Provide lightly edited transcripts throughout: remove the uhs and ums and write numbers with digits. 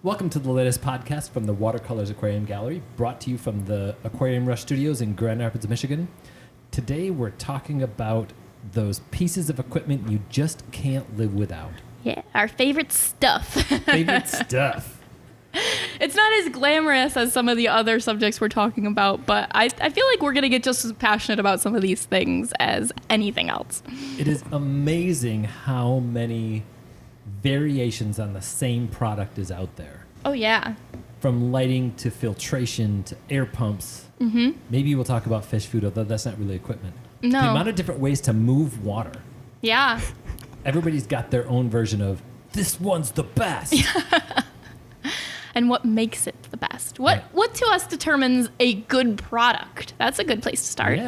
Welcome to the latest podcast from the Watercolors Aquarium Gallery, brought to you from the Aquarium Rush Studios in Grand Rapids, Michigan. Today we're talking about those pieces of equipment you just can't live without. Yeah, our favorite stuff. Favorite stuff. It's not as glamorous as some of the other subjects we're talking about, but I feel like we're going to get just as passionate about some of these things as anything else. It is amazing how many variations on the same product is out there. Oh, yeah. From lighting to filtration to air pumps. Mm-hmm. Maybe we'll talk about fish food, although that's not really equipment. No. The amount of different ways to move water. Yeah. Everybody's got their own version of, this one's the best. And what makes it the best? What to us determines a good product? That's a good place to start.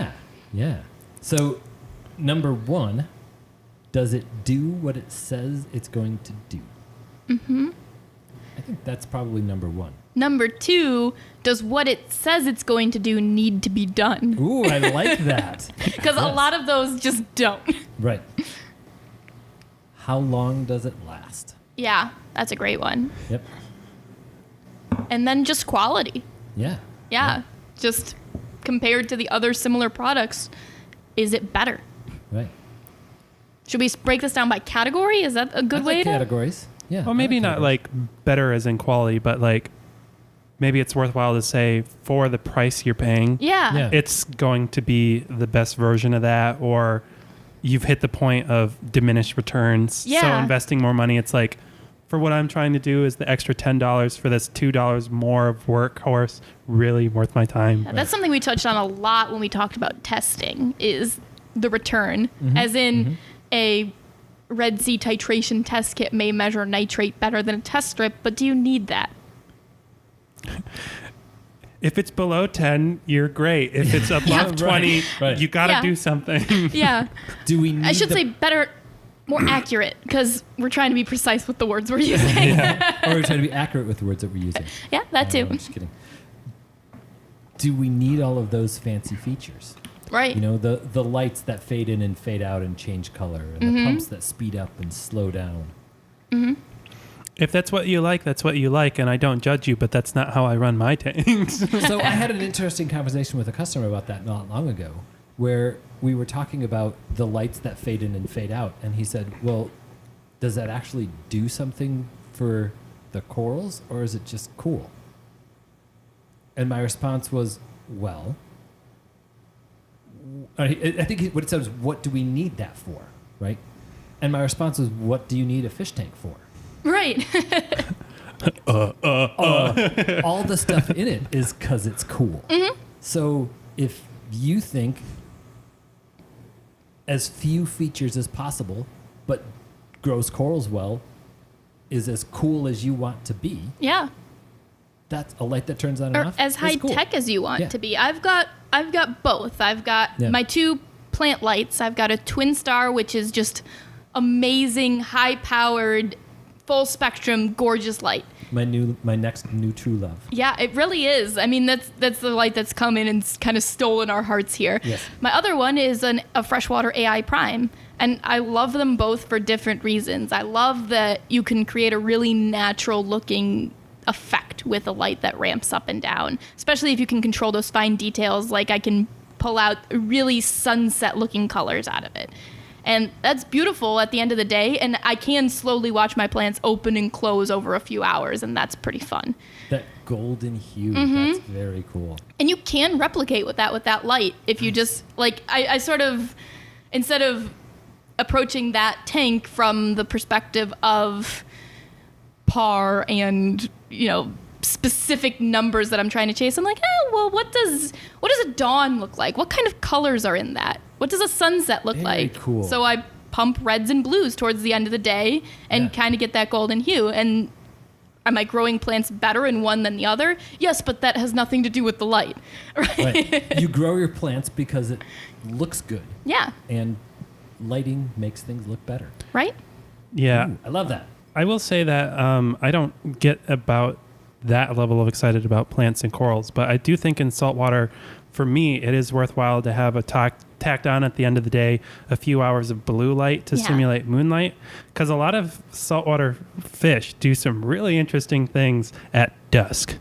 Yeah. So, number one, does it do what it says it's going to do? Mm-hmm. I think that's probably number one. Number two, does what it says it's going to do need to be done? Ooh, I like that. Because a lot of those just don't. Right. How long does it last? Yeah, that's a great one. Yep. And then just quality. Yeah. Just compared to the other similar products, is it better? Right. Should we break this down by category? Is that a good way to? Categories. Yeah. Well, maybe not like better as in quality, but like maybe it's worthwhile to say for the price you're paying, Yeah. it's going to be the best version of that, or you've hit the point of diminished returns. Yeah. So investing more money, it's like, for what I'm trying to do is the extra $10 for this $2 more of workhorse really worth my time. That's something we touched on a lot when we talked about testing, is the return. As in a Red Sea titration test kit may measure nitrate better than a test strip, but do you need that? If it's below 10, you're great. If it's above 20, Right. you got to Yeah. do something. Yeah. Do we need I should say better, more accurate, because we're trying to be precise with the words we're using. or we're trying to be accurate with the words that we're using. Yeah, that too. I'm just kidding. Do we need all of those fancy features? Right. You know, the lights that fade in and fade out and change color, and the pumps that speed up and slow down. Mm-hmm. If that's what you like, that's what you like, and I don't judge you, but that's not how I run my tanks. So I had an interesting conversation with a customer about that not long ago, where we were talking about the lights that fade in and fade out, and he said, well, does that actually do something for the corals, or is it just cool? And my response was, well, I think what it said was, what do we need that for, right? And my response was, what do you need a fish tank for? Right. All the stuff in it is because it's cool. Mm-hmm. So if you think as few features as possible, but grows corals well, is as cool as you want to be, Yeah. that's a light that turns on and Or off. as is high cool. tech as you want Yeah. to be. I've got both. I've got Yeah. my two plant lights. I've got a Twin Star, which is just amazing, high powered, full spectrum, gorgeous light. My next new true love. Yeah, it really is. I mean, that's the light that's come in and kind of stolen our hearts here. Yes. My other one is a freshwater AI Prime, and I love them both for different reasons. I love that you can create a really natural looking effect with a light that ramps up and down, especially if you can control those fine details. Like I can pull out really sunset looking colors out of it. And that's beautiful at the end of the day. And I can slowly watch my plants open and close over a few hours, and that's pretty fun. That golden hue, that's very cool. And you can replicate with that light if you just, like, I sort of, instead of approaching that tank from the perspective of par and, specific numbers that I'm trying to chase, I'm like, well, what does a dawn look like? What kind of colors are in that? What does a sunset look Very like? cool. So I pump reds and blues towards the end of the day and kind of get that golden hue. And am I growing plants better in one than the other? Yes, but that has nothing to do with the light. Right. You grow your plants because it looks good. Yeah. And lighting makes things look better. Right? Yeah. Ooh, I love that. I will say that I don't get about that level of excited about plants and corals, but I do think in saltwater, for me, it is worthwhile to have a tacked on at the end of the day a few hours of blue light to simulate moonlight, because a lot of saltwater fish do some really interesting things at dusk.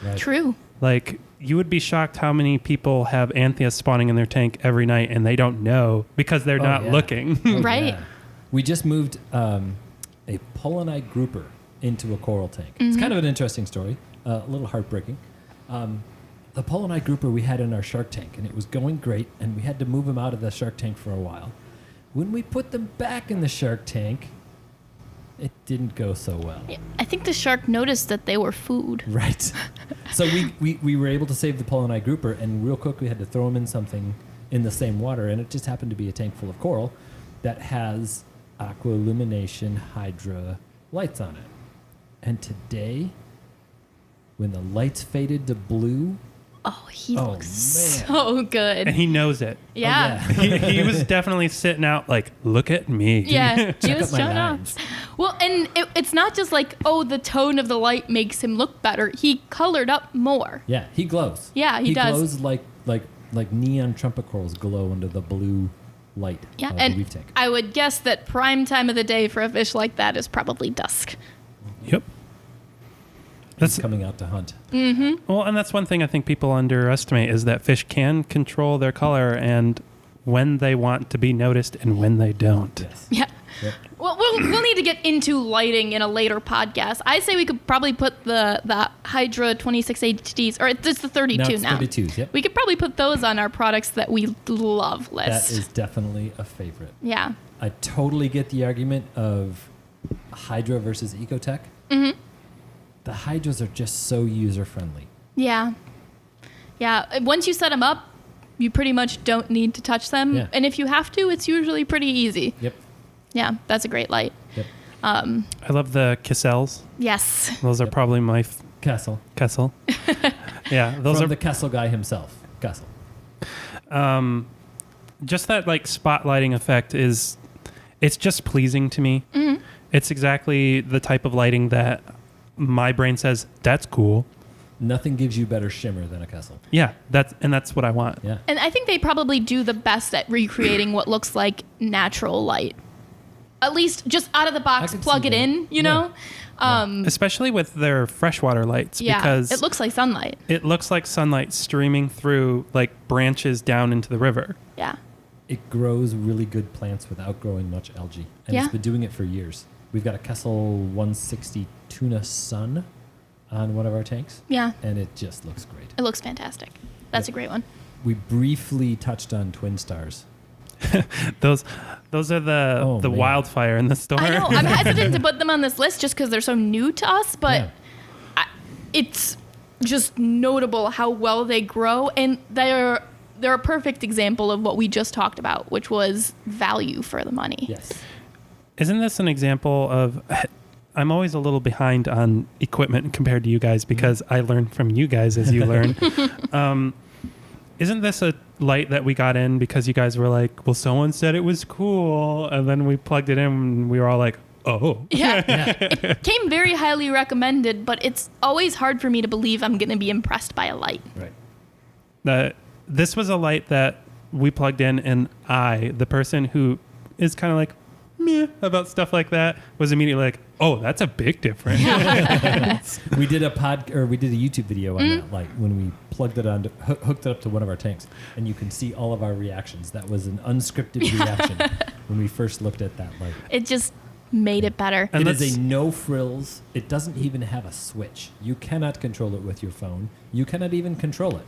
Right. True. Like, you would be shocked how many people have antheas spawning in their tank every night and they don't know because they're not looking. Right. Yeah. We just moved a polonite grouper into a coral tank. It's kind of an interesting story, a little heartbreaking. The polonite grouper we had in our shark tank, and it was going great, and we had to move them out of the shark tank for a while. When we put them back in the shark tank, it didn't go so well. Yeah, I think the shark noticed that they were food. Right. So we were able to save the polonite grouper, and real quick we had to throw them in something in the same water, and it just happened to be a tank full of coral that has aqualumination hydra lights on it. And today, when the lights faded to blue, He looks man. so good. And he knows it. Yeah. He was definitely sitting out like, look at me. Yeah, he Check was out my showing off. lines. Well, and it's not just like, the tone of the light makes him look better. He colored up more. Yeah, he glows. Yeah, he does. He glows like neon trumpet corals glow under the blue light Yeah, of the and reef tank. I would guess that prime time of the day for a fish like that is probably dusk. Yep. He's coming out to hunt. Well, and that's one thing I think people underestimate is that fish can control their color and when they want to be noticed and when they don't. Yes. Yeah. Yep. Well, we'll need to get into lighting in a later podcast. I say we could probably put the Hydra 26 HDs, or it's the 32 Now it's now. 32s, yep. We could probably put those on our products that we love list. That is definitely a favorite. Yeah. I totally get the argument of Hydra versus Ecotech. The Hydras are just so user-friendly. Yeah. Yeah. Once you set them up, you pretty much don't need to touch them. Yeah. And if you have to, it's usually pretty easy. Yep. Yeah, that's a great light. Yep. I love the Kessels. Yes. Those are Yep. probably my Kessel. Kessel. Yeah, those From are the Kessel guy himself. Kessel. just that like spotlighting effect it's just pleasing to me. Mm-hmm. It's exactly the type of lighting that my brain says that's cool. Nothing gives you better shimmer than a Kessel. Yeah, that's what I want. Yeah. And I think they probably do the best at recreating what looks like natural light. At least just out of the box, I could plug see it that. in, you know? Especially with their freshwater lights Yeah, because it looks like sunlight. it looks like sunlight streaming through like branches down into the river. Yeah. It grows really good plants without growing much algae. And Yeah. it's been doing it for years. We've got a Kessel 160 Tuna Sun on one of our tanks, Yeah. and it just looks great. It looks fantastic. That's a great one. We briefly touched on Twin Stars. Those are the Oh, man. wildfire in the store. I know. I'm hesitant to put them on this list just because they're so new to us, but Yeah. it's just notable how well they grow, and they're a perfect example of what we just talked about, which was value for the money. Yes. Isn't this an example of I'm always a little behind on equipment compared to you guys because I learn from you guys as you learn. Isn't this a light that we got in because you guys were like, well, someone said it was cool, and then we plugged it in and we were all like, oh. Yeah. Yeah. It came very highly recommended, but it's always hard for me to believe I'm going to be impressed by a light. Right. This was a light that we plugged in, and I, the person who is kind of like meh about stuff like that, was immediately like, oh, that's a big difference. We did a YouTube video on that light when we plugged it on, hooked it up to one of our tanks, and you can see all of our reactions. That was an unscripted reaction when we first looked at that light. It just made it better. And It is a no frills. It doesn't even have a switch. You cannot control it with your phone. You cannot even control it.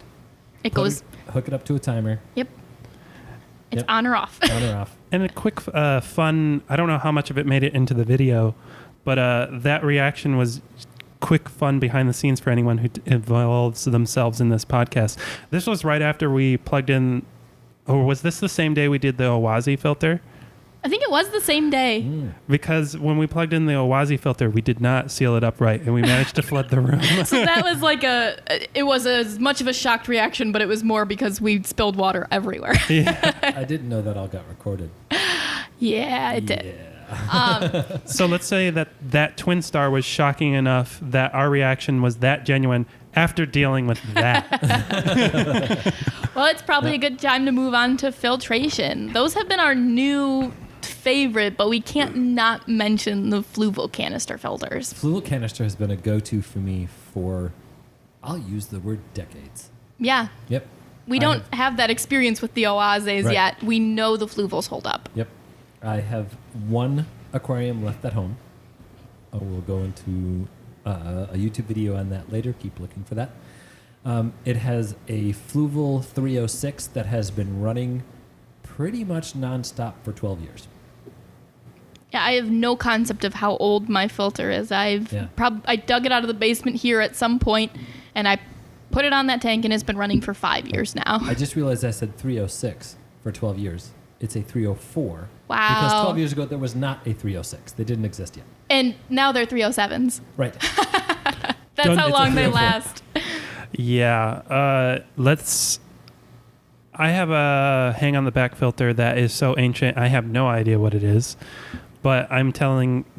It goes, Hook it up to a timer. yep. It's Yep. on or off. On or off. And a quick fun, I don't know how much of it made it into the video, but that reaction was quick fun behind the scenes for anyone who involves themselves in this podcast. This was right after we plugged in, or was this the same day we did the Owazi filter? I think it was the same day. Because when we plugged in the Owazi filter, we did not seal it up right, and we managed to flood the room. So that was like it was as much of a shocked reaction, but it was more because we spilled water everywhere. I didn't know that all got recorded. Yeah, it did. Yeah. So let's say that twin star was shocking enough that our reaction was that genuine after dealing with that. Well, it's probably a good time to move on to filtration. Those have been our new favorite, but we can't not mention the Fluval canister filters. Fluval canister has been a go-to for me for, I'll use the word decades. Yeah. Yep. We don't have that experience with the Oases Right. yet. We know the Fluvals hold up. Yep. I have one aquarium left at home. We'll go into a YouTube video on that later. Keep looking for that. It has a Fluval 306 that has been running pretty much nonstop for 12 years. Yeah, I have no concept of how old my filter is. I dug it out of the basement here at some point, and I put it on that tank, and it's been running for 5 years now. I just realized I said 306 for 12 years. It's a 304. Wow. Because 12 years ago, there was not a 306. They didn't exist yet. And now they're 307s. Right. That's how It's a long they 304. last. Yeah. I have a hang on the back filter that is so ancient, I have no idea what it is. But I'm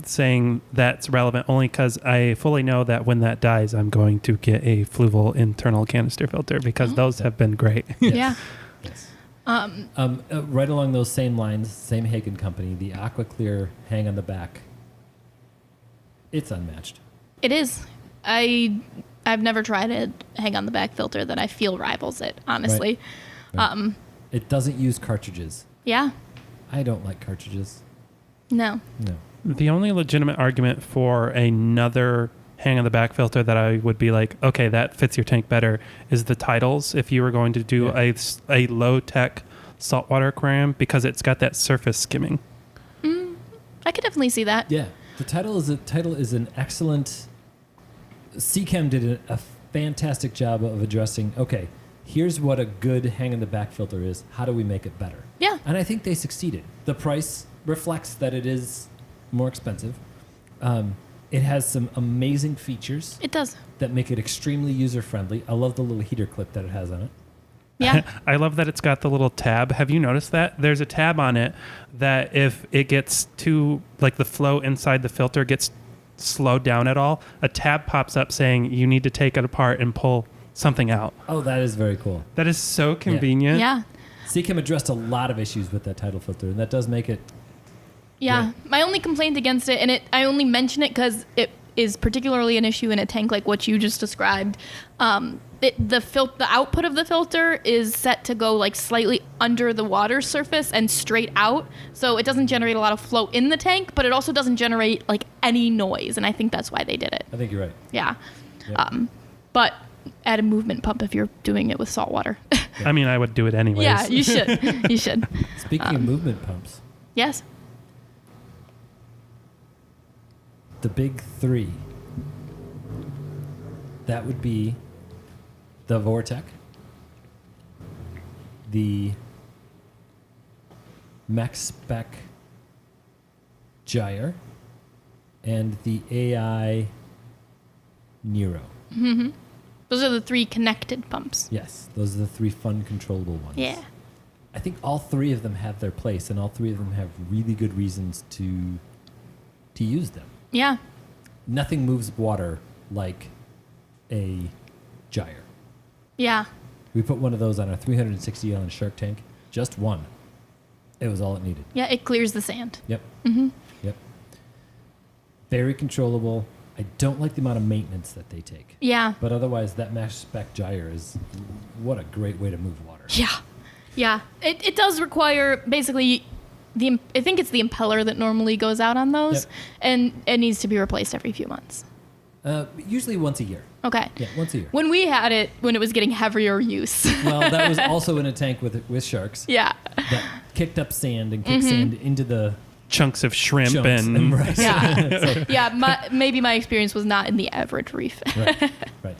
saying that's relevant only because I fully know that when that dies, I'm going to get a Fluval internal canister filter because those have been great. Yeah. Yes. Right along those same lines, same Hagen company, the AquaClear hang on the back. It's unmatched. It is. I've never tried a hang on the back filter that I feel rivals it, honestly. Right. It doesn't use cartridges. Yeah. I don't like cartridges. No. No. The only legitimate argument for another hang on the back filter that I would be like, okay, that fits your tank better is the titles. If you were going to do a low tech saltwater aquarium, because it's got that surface skimming. I could definitely see that. Yeah. The title is an excellent. Seachem did a fantastic job of addressing. Okay, here's what a good hang on the back filter is. How do we make it better? Yeah. And I think they succeeded. The price reflects that it is more expensive. It has some amazing features It does. that make it extremely user friendly. I love the little heater clip that it has on it. Yeah. I love that it's got the little tab. Have you noticed that? There's a tab on it that if it gets too, like the flow inside the filter gets slowed down at all, a tab pops up saying you need to take it apart and pull something out. Oh, that is very cool. That is so convenient. Yeah. Seachem addressed a lot of issues with that title filter, and that does make it. Yeah. My only complaint against it, and I only mention it because it is particularly an issue in a tank like what you just described. The output of the filter is set to go like slightly under the water surface and straight out, so it doesn't generate a lot of flow in the tank, but it also doesn't generate like any noise, and I think that's why they did it. I think you're right. Yeah. Yeah. But add a movement pump if you're doing it with salt water. I mean, I would do it anyways. Yeah, you should. You should. Speaking of movement pumps, Yes. the big three. That would be the Vortec, the Max Spec Gyre, and the AI Nero. Those are the three connected pumps. Yes, those are the three fun, controllable ones. Yeah. I think all three of them have their place, and all three of them have really good reasons to use them. Yeah. Nothing moves water like a gyre. Yeah. We put one of those on our 360-gallon shark tank. Just one. It was all it needed. Yeah, it clears the sand. Yep. Yep. Very controllable. I don't like the amount of maintenance that they take. Yeah. But otherwise, that Max Spec gyre is what a great way to move water. Yeah. Yeah. It does require basically I think it's the impeller that normally goes out on those, Yep. and it needs to be replaced every few months. Usually once a year. Okay. Yeah, once a year. When we had it, when it was getting heavier use. Well, that was also in a tank with sharks. Yeah. That kicked up sand and kicked sand into the Chunks of shrimp chunks. and Right. Yeah. Yeah. Maybe my experience was not in the average reef. Right. Right.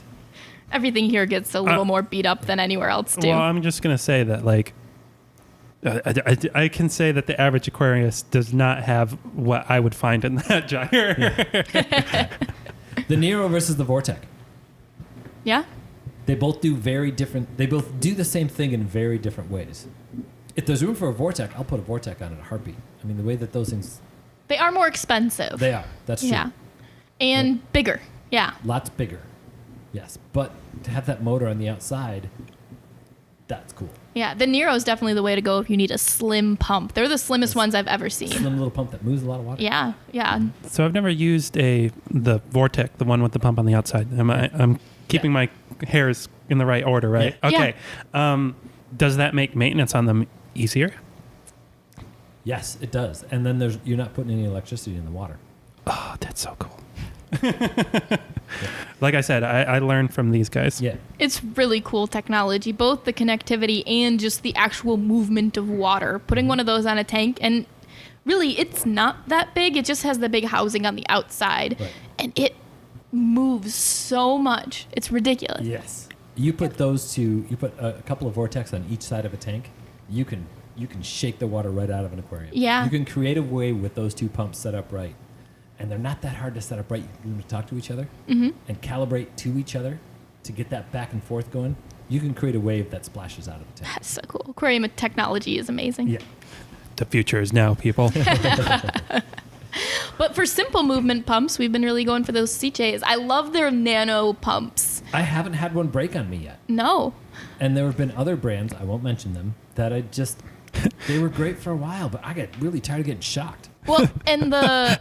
Everything here gets a little more beat up than anywhere else, too. Well, I'm just gonna say that like I can say that the average Aquarius does not have what I would find in that gyre. The Nero versus the Vortec. Yeah. They both do very different. They both do the same thing in very different ways. If there's room for a Vortec, I'll put a Vortec on it in a heartbeat. I mean, the way that those things They are more expensive. They are. That's true. Yeah. And bigger. Yeah. Lots bigger. Yes. But to have that motor on the outside, that's cool. Yeah. The Nero is definitely the way to go if you need a slim pump. They're the slimmest ones I've ever seen. Slim little pump that moves a lot of water. Yeah. Yeah. So I've never used the Vortec, the one with the pump on the outside. I'm keeping my hairs in the right order, right? Yeah. Okay. Does that make maintenance on them easier? Yes, it does. And then you're not putting any electricity in the water. Oh, that's so cool. Like I said, I learned from these guys. Yeah. It's really cool technology, both the connectivity and just the actual movement of water. Putting one of those on a tank, and really, it's not that big. It just has the big housing on the outside, Right. and it moves so much. It's ridiculous. Yes. You put those two, you put a couple of vortex on each side of a tank, you can shake the water right out of an aquarium. Yeah. You can create a way with those two pumps set up right. And they're not that hard to set up right. You can talk to each other and calibrate to each other to get that back and forth going. You can create a wave that splashes out of the tank. That's so cool. Aquarium technology is amazing. Yeah. The future is now, people. But for simple movement pumps, we've been really going for those CJs. I love their nano pumps. I haven't had one break on me yet. No. And there have been other brands, I won't mention them, that they were great for a while, but I got really tired of getting shocked. Well, and the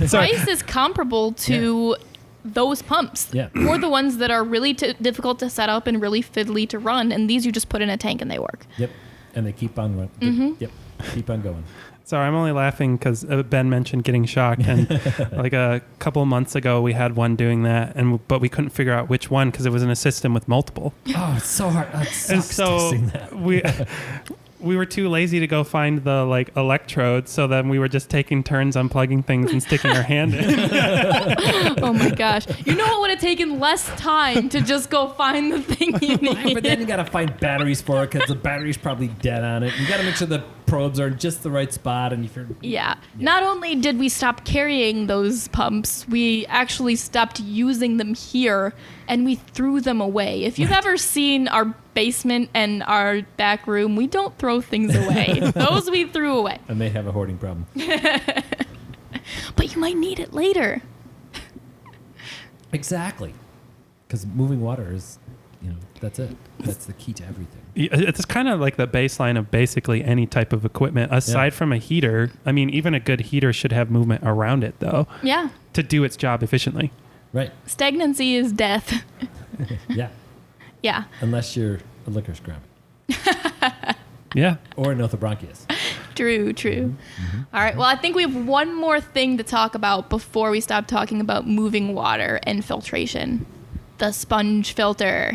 Sorry. price is comparable to those pumps. Yeah. Or the ones that are really difficult to set up and really fiddly to run. And these you just put in a tank and they work. Yep. And they keep on running. Yep. Keep on going. Sorry, I'm only laughing because Ben mentioned getting shocked, and like a couple of months ago, we had one doing that, but we couldn't figure out which one because it was in a system with multiple. Oh, it's so hard. It sucks And so testing that. we were too lazy to go find the electrodes, so then we were just taking turns unplugging things and sticking our hand in. Oh my gosh. You know what would have taken less time to just go find the thing you need? But then you got to find batteries for it because the battery's probably dead on it. You got to make sure the probes are in just the right spot. And Yeah. Not only did we stop carrying those pumps, we actually stopped using them here and we threw them away. If you've ever seen our basement and our back room, we don't throw things away. Those we threw away. I may have a hoarding problem. But you might need it later. Exactly. Because moving water is, that's it. That's the key to everything. It's kind of like the baseline of basically any type of equipment, aside from a heater. I mean, even a good heater should have movement around it, though, Yeah. to do its job efficiently. Right. Stagnancy is death. Yeah. Yeah. Unless you're a liquor scrum. Yeah. Or an orthobronchius. True. All right. Well, I think we have one more thing to talk about before we stop talking about moving water and filtration. The sponge filter.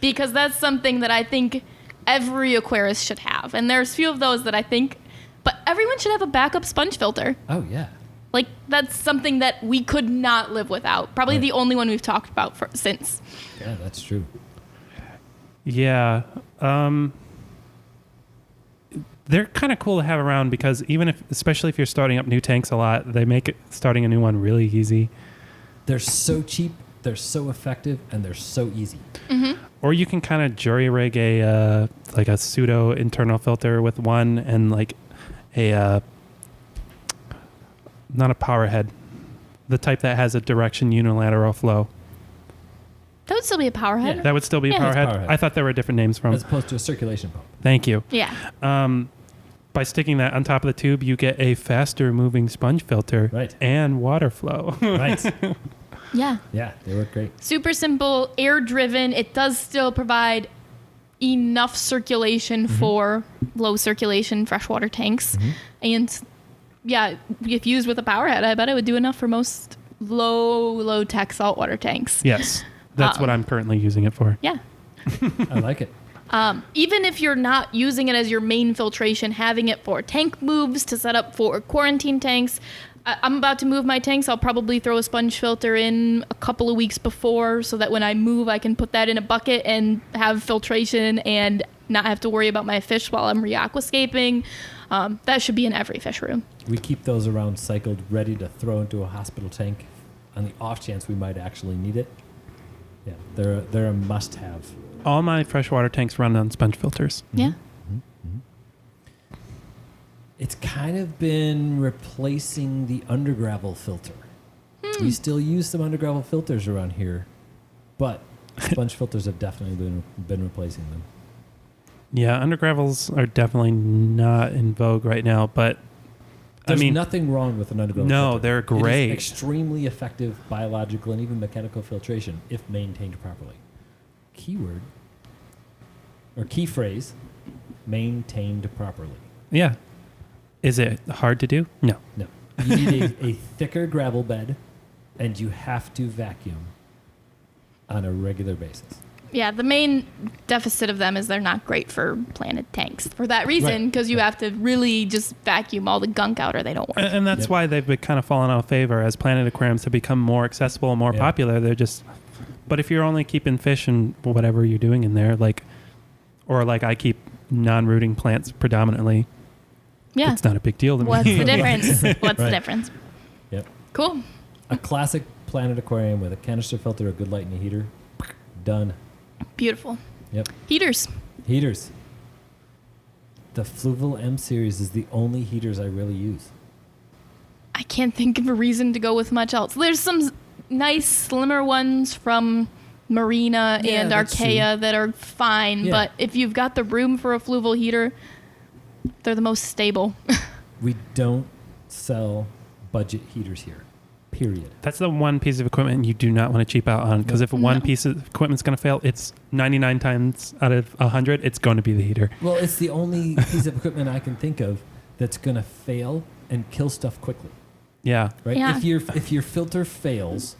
Because that's something that I think every aquarist should have. And there's few of those that I think, but everyone should have a backup sponge filter. Oh, yeah. Like, that's something that we could not live without. Probably Right. the only one we've talked about since. Yeah, that's true. Yeah. They're kind of cool to have around because especially if you're starting up new tanks a lot, they make starting a new one really easy. They're so cheap, they're so effective, and they're so easy. Or you can kind of jury rig a pseudo internal filter with one and not a power head, the type that has a direction unilateral flow. That would still be a power head. Yeah. That would still be a Yeah. power It's head. power head. I thought there were different names from. As opposed to a circulation pump. Thank you. Yeah. By sticking that on top of the tube, you get a faster moving sponge filter Right. and water flow. Right. Yeah. Yeah, they work great. Super simple, air driven. It does still provide enough circulation for low circulation freshwater tanks. And yeah, if used with a power head, I bet it would do enough for most low tech saltwater tanks. Yes. That's what I'm currently using it for. Yeah. I like it. Even if you're not using it as your main filtration, having it for tank moves to set up for quarantine tanks. I'm about to move my tanks. I'll probably throw a sponge filter in a couple of weeks before so that when I move, I can put that in a bucket and have filtration and not have to worry about my fish while I'm re-aquascaping. That should be in every fish room. We keep those around cycled, ready to throw into a hospital tank on the off chance we might actually need it. Yeah, they're a must-have. All my freshwater tanks run on sponge filters. Yeah. It's kind of been replacing the undergravel filter. We still use some undergravel filters around here, but sponge filters have definitely been replacing them. Yeah, undergravels are definitely not in vogue right now, but There's I mean, nothing wrong with an undergravel filter. no, they're great. It is extremely effective biological and even mechanical filtration if maintained properly. Keyword or key phrase, maintained properly. Yeah. Is it hard to do? No. No. You need a thicker gravel bed, and you have to vacuum on a regular basis. Yeah, the main deficit of them is they're not great for planted tanks. For that reason, because you have to really just vacuum all the gunk out or they don't work. And that's why they've been kind of fallen out of favor as planted aquariums have become more accessible and more popular. They're just, but if you're only keeping fish and whatever you're doing in there, like I keep non-rooting plants predominantly. Yeah. It's not a big deal to me. What's the difference? What's the difference? Yep. Cool. A classic planted aquarium with a canister filter, a good light, and a heater. Done. Beautiful. Yep. Heaters. Heaters. The Fluval M series is the only heaters I really use. I can't think of a reason to go with much else. There's some nice slimmer ones from Marina and that's Archaea true. that are fine, but if you've got the room for a Fluval heater, they're the most stable. We don't sell budget heaters here. Period. That's the one piece of equipment you do not want to cheap out on, because if one piece of equipment's going to fail, it's 99 times out of 100, it's going to be the heater. Well, it's the only piece of equipment I can think of that's going to fail and kill stuff quickly. Yeah. Right? Yeah. If your filter fails,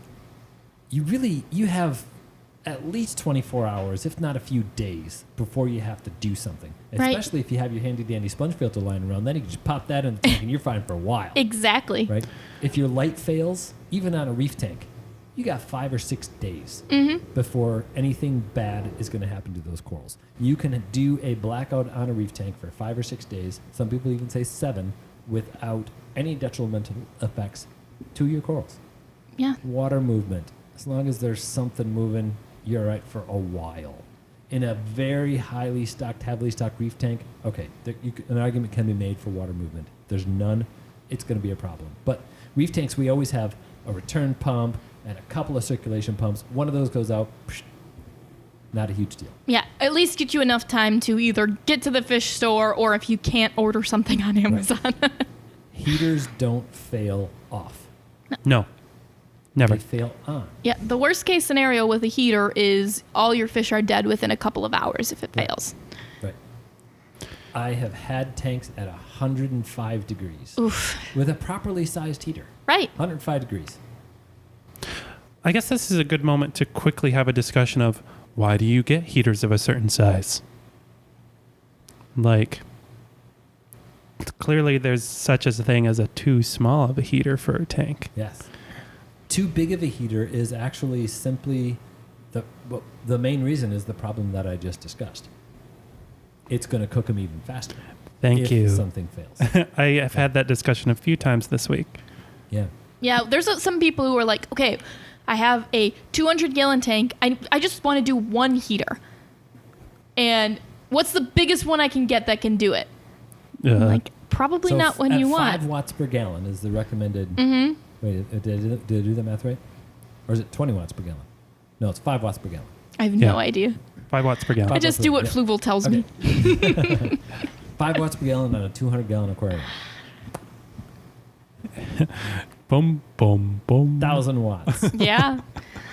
you have at least 24 hours, if not a few days, before you have to do something. Especially if you have your handy-dandy sponge filter lying around. Then you can just pop that in the tank and you're fine for a while. Exactly. Right? If your light fails, even on a reef tank, you got 5 or 6 days before anything bad is going to happen to those corals. You can do a blackout on a reef tank for 5 or 6 days. Some people even say 7, without any detrimental effects to your corals. Yeah. Water movement. As long as there's something moving, you're all right for a while. In a very heavily stocked reef tank, okay, an argument can be made for water movement. There's none, it's going to be a problem. But reef tanks, we always have a return pump and a couple of circulation pumps. One of those goes out, not a huge deal. Yeah, at least get you enough time to either get to the fish store or if you can't, order something on Amazon. Heaters don't fail off. No. Never. They fail on. Yeah, the worst case scenario with a heater is all your fish are dead within a couple of hours if it fails. Right. I have had tanks at 105 degrees Oof. with a properly sized heater. Right. 105 degrees. I guess this is a good moment to quickly have a discussion of why do you get heaters of a certain size? Like, clearly there's such as a thing as a too small of a heater for a tank. Yes. Too big of a heater is actually simply the main reason is the problem that I just discussed. It's going to cook them even faster. Thank you. If something fails. I have had that discussion a few times this week. Yeah. Yeah, there's some people who are like, okay, I have a 200-gallon tank. I just want to do one heater. And what's the biggest one I can get that can do it? I'm like, probably So not when you want. 5 watts per gallon is the recommended. Mm-hmm. Wait, did I do the math right? Or is it 20 watts per gallon? No, it's 5 watts per gallon. I have no idea. 5 watts per gallon. I just do what Fluval tells me. 5 watts per gallon on a 200-gallon aquarium. Boom, boom, boom. 1,000 watts. Yeah.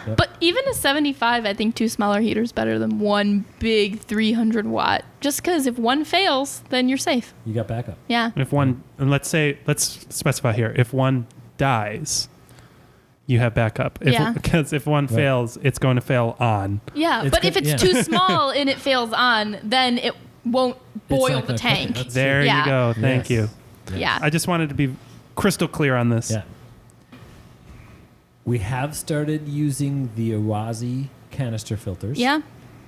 Yep. But even a 75, I think 2 smaller heaters better than one big 300 watt. Just because if one fails, then you're safe. You got backup. Yeah. If one, and let's specify here, if one dies, you have backup. Because if one fails, it's going to fail on. Yeah, but if it's too small and it fails on, then it won't boil the tank. There you go. Thank you. Yeah. I just wanted to be crystal clear on this. Yeah. We have started using the Awazi canister filters. Yeah.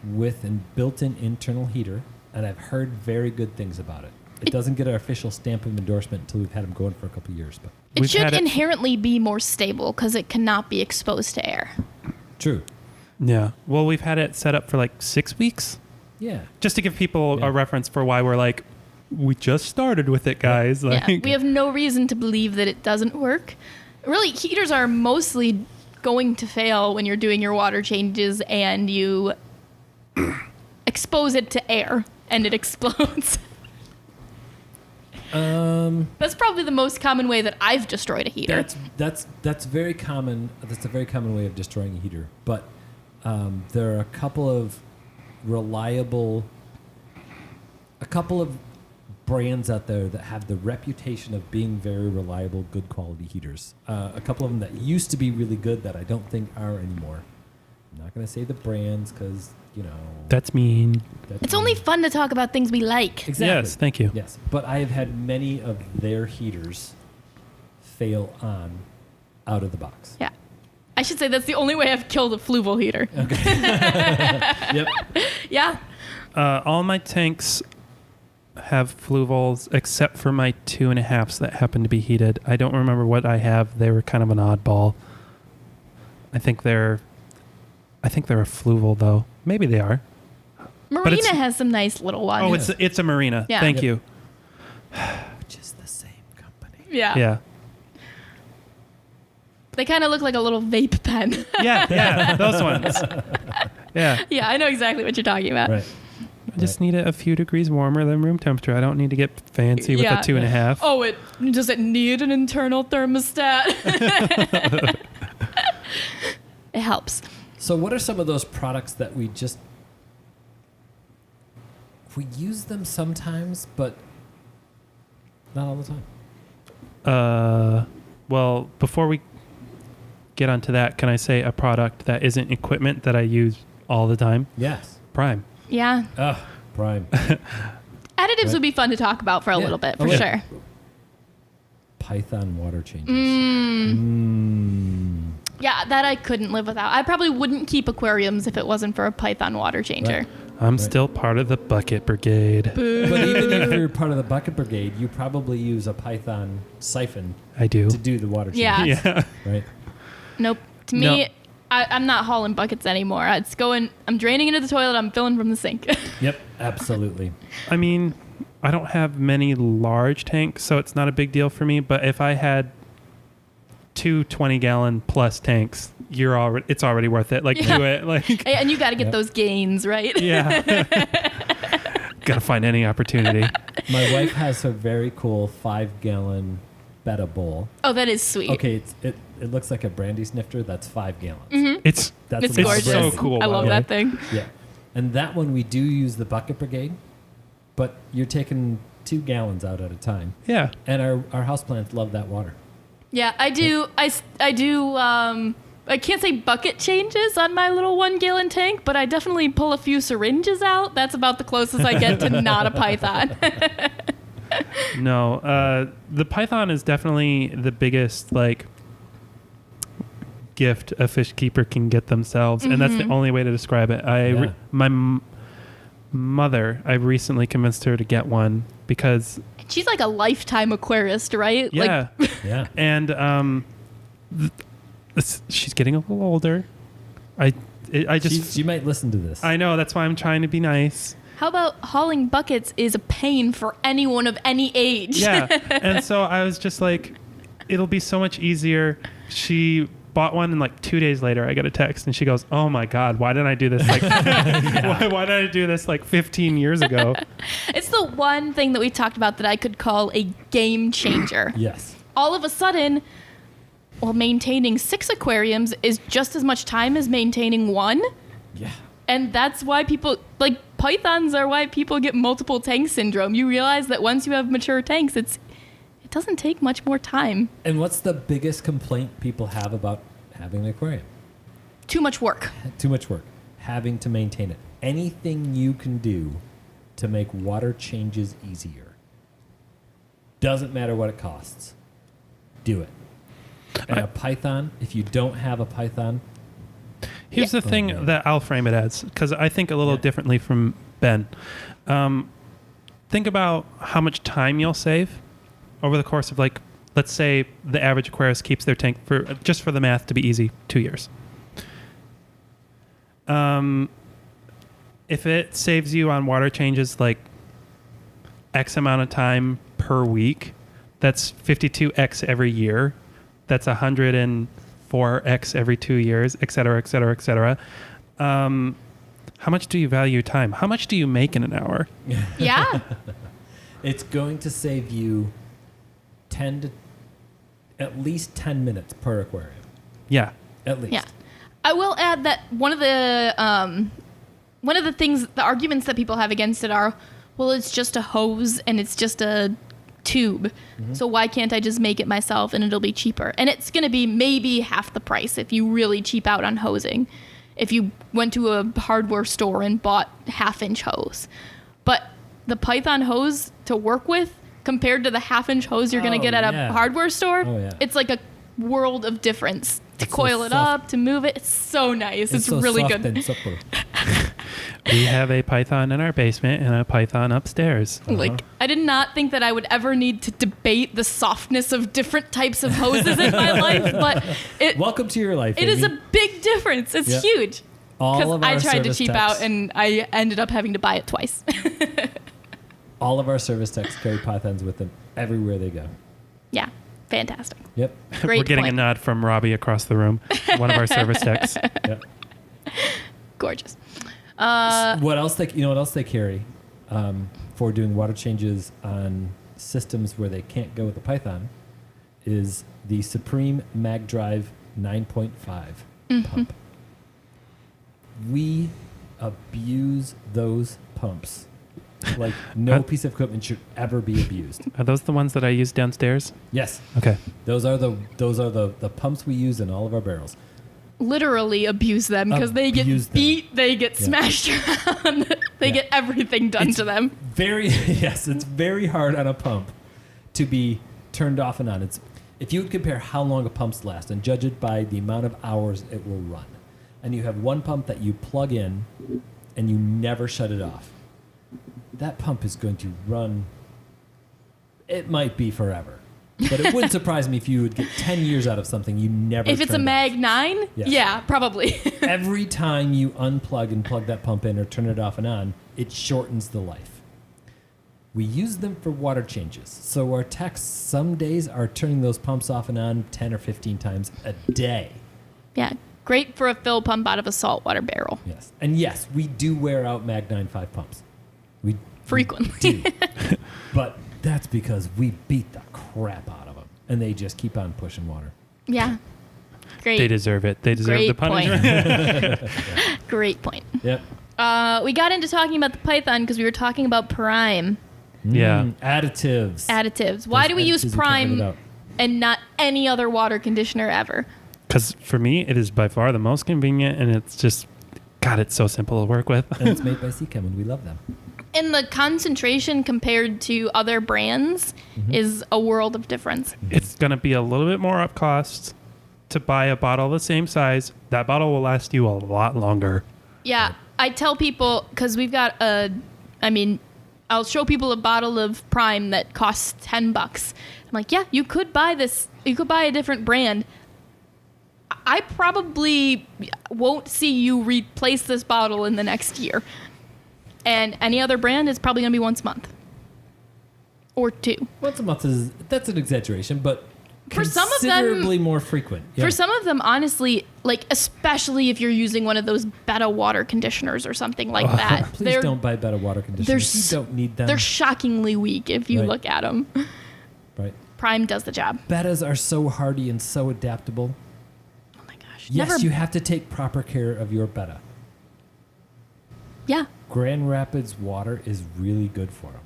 With a built-in internal heater, and I've heard very good things about it. It doesn't get our official stamp of endorsement until we've had them going for a couple of years. But It should inherently be more stable because it cannot be exposed to air. True. Yeah. Well, we've had it set up for like 6 weeks. Yeah. Just to give people a reference for why we're like, we just started with it, guys. Like, Yeah, we have no reason to believe that it doesn't work. Really, heaters are mostly going to fail when you're doing your water changes and you expose it to air and it explodes. That's probably the most common way that I've destroyed a heater. That's very common. That's a very common way of destroying a heater. But there are a couple of brands out there that have the reputation of being very reliable, good quality heaters. A couple of them that used to be really good that I don't think are anymore. I'm not going to say the brands because, that's mean. It's only fun to talk about things we like. Exactly. Yes, thank you. Yes, but I have had many of their heaters fail on out of the box. Yeah. I should say that's the only way I've killed a Fluval heater. Okay. Yep. Yeah. All my tanks have fluvals except for my 2.5s that happen to be heated. I don't remember what I have. They were kind of an oddball. I think they're a fluval though. Maybe they are. Marina has some nice little ones. Oh, it's a Marina. Yeah. Thank you. Which is the same company. Yeah. Yeah. They kind of look like a little vape pen. Yeah, those ones. Yeah. Yeah, I know exactly what you're talking about. Right. I just need it a few degrees warmer than room temperature. I don't need to get fancy with a 2.5. Oh, does it need an internal thermostat? It helps. So what are some of those products that we use them sometimes, but not all the time? Well, before we get onto that, can I say a product that isn't equipment that I use all the time? Yes. Prime. Yeah. Prime. Additives would be fun to talk about for a little bit, for sure. Python water changes. Yeah, that I couldn't live without. I probably wouldn't keep aquariums if it wasn't for a Python water changer. Right. I'm still part of the bucket brigade. Boo. But even if you're part of the bucket brigade, you probably use a Python siphon I do. to do the water change. Yeah. Yeah. Right? Nope. To me, I'm not hauling buckets anymore. I'm draining into the toilet. I'm filling from the sink. Yep, absolutely. I mean, I don't have many large tanks, so it's not a big deal for me. But if I had 2 20-gallon plus tanks, it's already worth it. Like, do it. Like, And you got to get those gains, right? yeah. Got to find any opportunity. My wife has a very cool 5-gallon Betta bowl. Oh, that is sweet. Okay, it looks like a brandy snifter that's 5 gallons. Mm-hmm. It's It's amount of gorgeous. brandy. so cool. I by love the way. that thing. Yeah. And that one we do use the bucket brigade, but you're taking 2 gallons out at a time. Yeah. And our houseplants love that water. Yeah, I do. I do. I can't say bucket changes on my little 1-gallon tank, but I definitely pull a few syringes out. That's about the closest I get to not a Python. No, the Python is definitely the biggest gift a fish keeper can get themselves, and that's the only way to describe it. My mother, I recently convinced her to get one because She's like a lifetime aquarist, right? yeah, Yeah. and she's getting a little older. I just She might listen to this. I know, that's why I'm trying to be nice. How about hauling buckets is a pain for anyone of any age? Yeah. And so I was just like, it'll be so much easier. She bought one, and 2 days later I got a text and she goes, "Oh my God, why didn't I do this? Why did I do this 15 years ago?" It's the one thing that we talked about that I could call a game changer. Yes. All of a sudden, maintaining 6 aquariums is just as much time as maintaining 1. Yeah. And that's why people, pythons are why people get multiple tank syndrome. You realize that once you have mature tanks, it doesn't take much more time. And what's the biggest complaint people have about having an aquarium? Too much work. Too much work. Having to maintain it. Anything you can do to make water changes easier. Doesn't matter what it costs. Do it. And a Python, if you don't have a Python, Here's the thing that I'll frame it as, because I think a little differently from Ben. Think about how much time you'll save over the course of, let's say the average aquarist keeps their tank just for the math to be easy, 2 years. If it saves you on water changes X amount of time per week. That's 52X every year. That's 104X every 2 years, et cetera, et cetera, et cetera. How much do you value time? How much do you make in an hour? Yeah. It's going to save you at least 10 minutes per aquarium. Yeah. At least. Yeah. I will add that one of the things, the arguments that people have against it are, well, it's just a hose and it's just a tube. Mm-hmm. So why can't I just make it myself and it'll be cheaper? And it's going to be maybe half the price if you really cheap out on hosing. If you went to a hardware store and bought half-inch hose. But the Python hose to work with compared to the half-inch hose you're going to get at a hardware store, it's like a world of difference. To coil it up, to move it, it's so nice. It's so really soft good. And supple. We have a Python in our basement and a Python upstairs. Like, I did not think that I would ever need to debate the softness of different types of hoses in my life, but welcome to your life. It is a big difference. It's huge. Because I tried to cheap out and I ended up having to buy it twice. All of our service techs carry Pythons with them everywhere they go. Yeah. Fantastic. Yep. Great We're getting point. a nod from Robbie across the room, one of our service techs. Yep. Gorgeous. What else they carry for doing water changes on systems where they can't go with the Python is the Supreme Mag Drive 9.5 pump. We abuse those pumps. Like, no piece of equipment should ever be abused. Are those the ones that I use downstairs? Yes. Okay. Those are the pumps we use in all of our barrels. Literally abuse them because they get beat, they get smashed around, they get everything done to them. It's very hard on a pump to be turned off and on. If you would compare how long a pumps last and judge it by the amount of hours it will run, and you have one pump that you plug in and you never shut it off, that pump is going to run, it might be forever. But it wouldn't surprise me if you would get 10 years out of something you never If it's a Mag 9, yeah, probably. Every time you unplug and plug that pump in or turn it off and on, it shortens the life. We use them for water changes. So our techs some days are turning those pumps off and on 10 or 15 times a day. Yeah, great for a fill pump out of a saltwater barrel. Yes. And yes, we do wear out Mag 9.5 pumps. We frequently do. But that's because we beat the crap out of them, and they just keep on pushing water. Yeah. Great. They deserve it. They deserve the punishment. Great point. Yep. We got into talking about the Python because we were talking about Prime. Yeah. Additives. Why do we use Prime and not any other water conditioner ever? Because for me, it is by far the most convenient, and it's just, God, it's so simple to work with. And it's made by Seachem, and we love them. And the concentration compared to other brands is a world of difference. It's going to be a little bit more up cost to buy a bottle the same size. That bottle will last you a lot longer. Yeah. I tell people, because we've got I'll show people a bottle of Prime that costs $10. I'm like, yeah, you could buy this. You could buy a different brand. I probably won't see you replace this bottle in the next year. And any other brand is probably going to be once a month. Or two. Once a month that's an exaggeration, but for some of them, considerably more frequent. Yeah. For some of them, honestly, like especially if you're using one of those Beta water conditioners or something like that. Please don't buy Beta water conditioners. You don't need them. They're shockingly weak if you look at them. Right. Prime does the job. Betas are so hardy and so adaptable. Oh my gosh. Yes, you have to take proper care of your Beta. Yeah. Grand Rapids water is really good for them.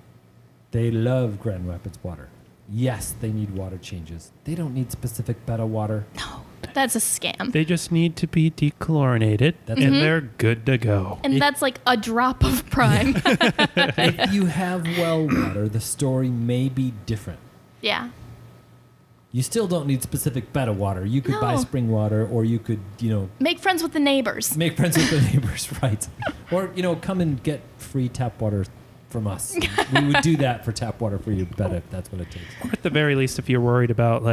They love Grand Rapids water. Yes, they need water changes. They don't need specific Beta water. No, that's a scam. They just need to be dechlorinated, and they're good to go. And that's like a drop of Prime. If you have well water, the story may be different. Yeah. You still don't need specific Beta water. You could buy spring water, or you could, make friends with the neighbors. Make friends with the neighbors, right? Or, come and get free tap water from us. We would do that for tap water for you, Beta, if that's what it takes. Or at the very least, if you're worried about,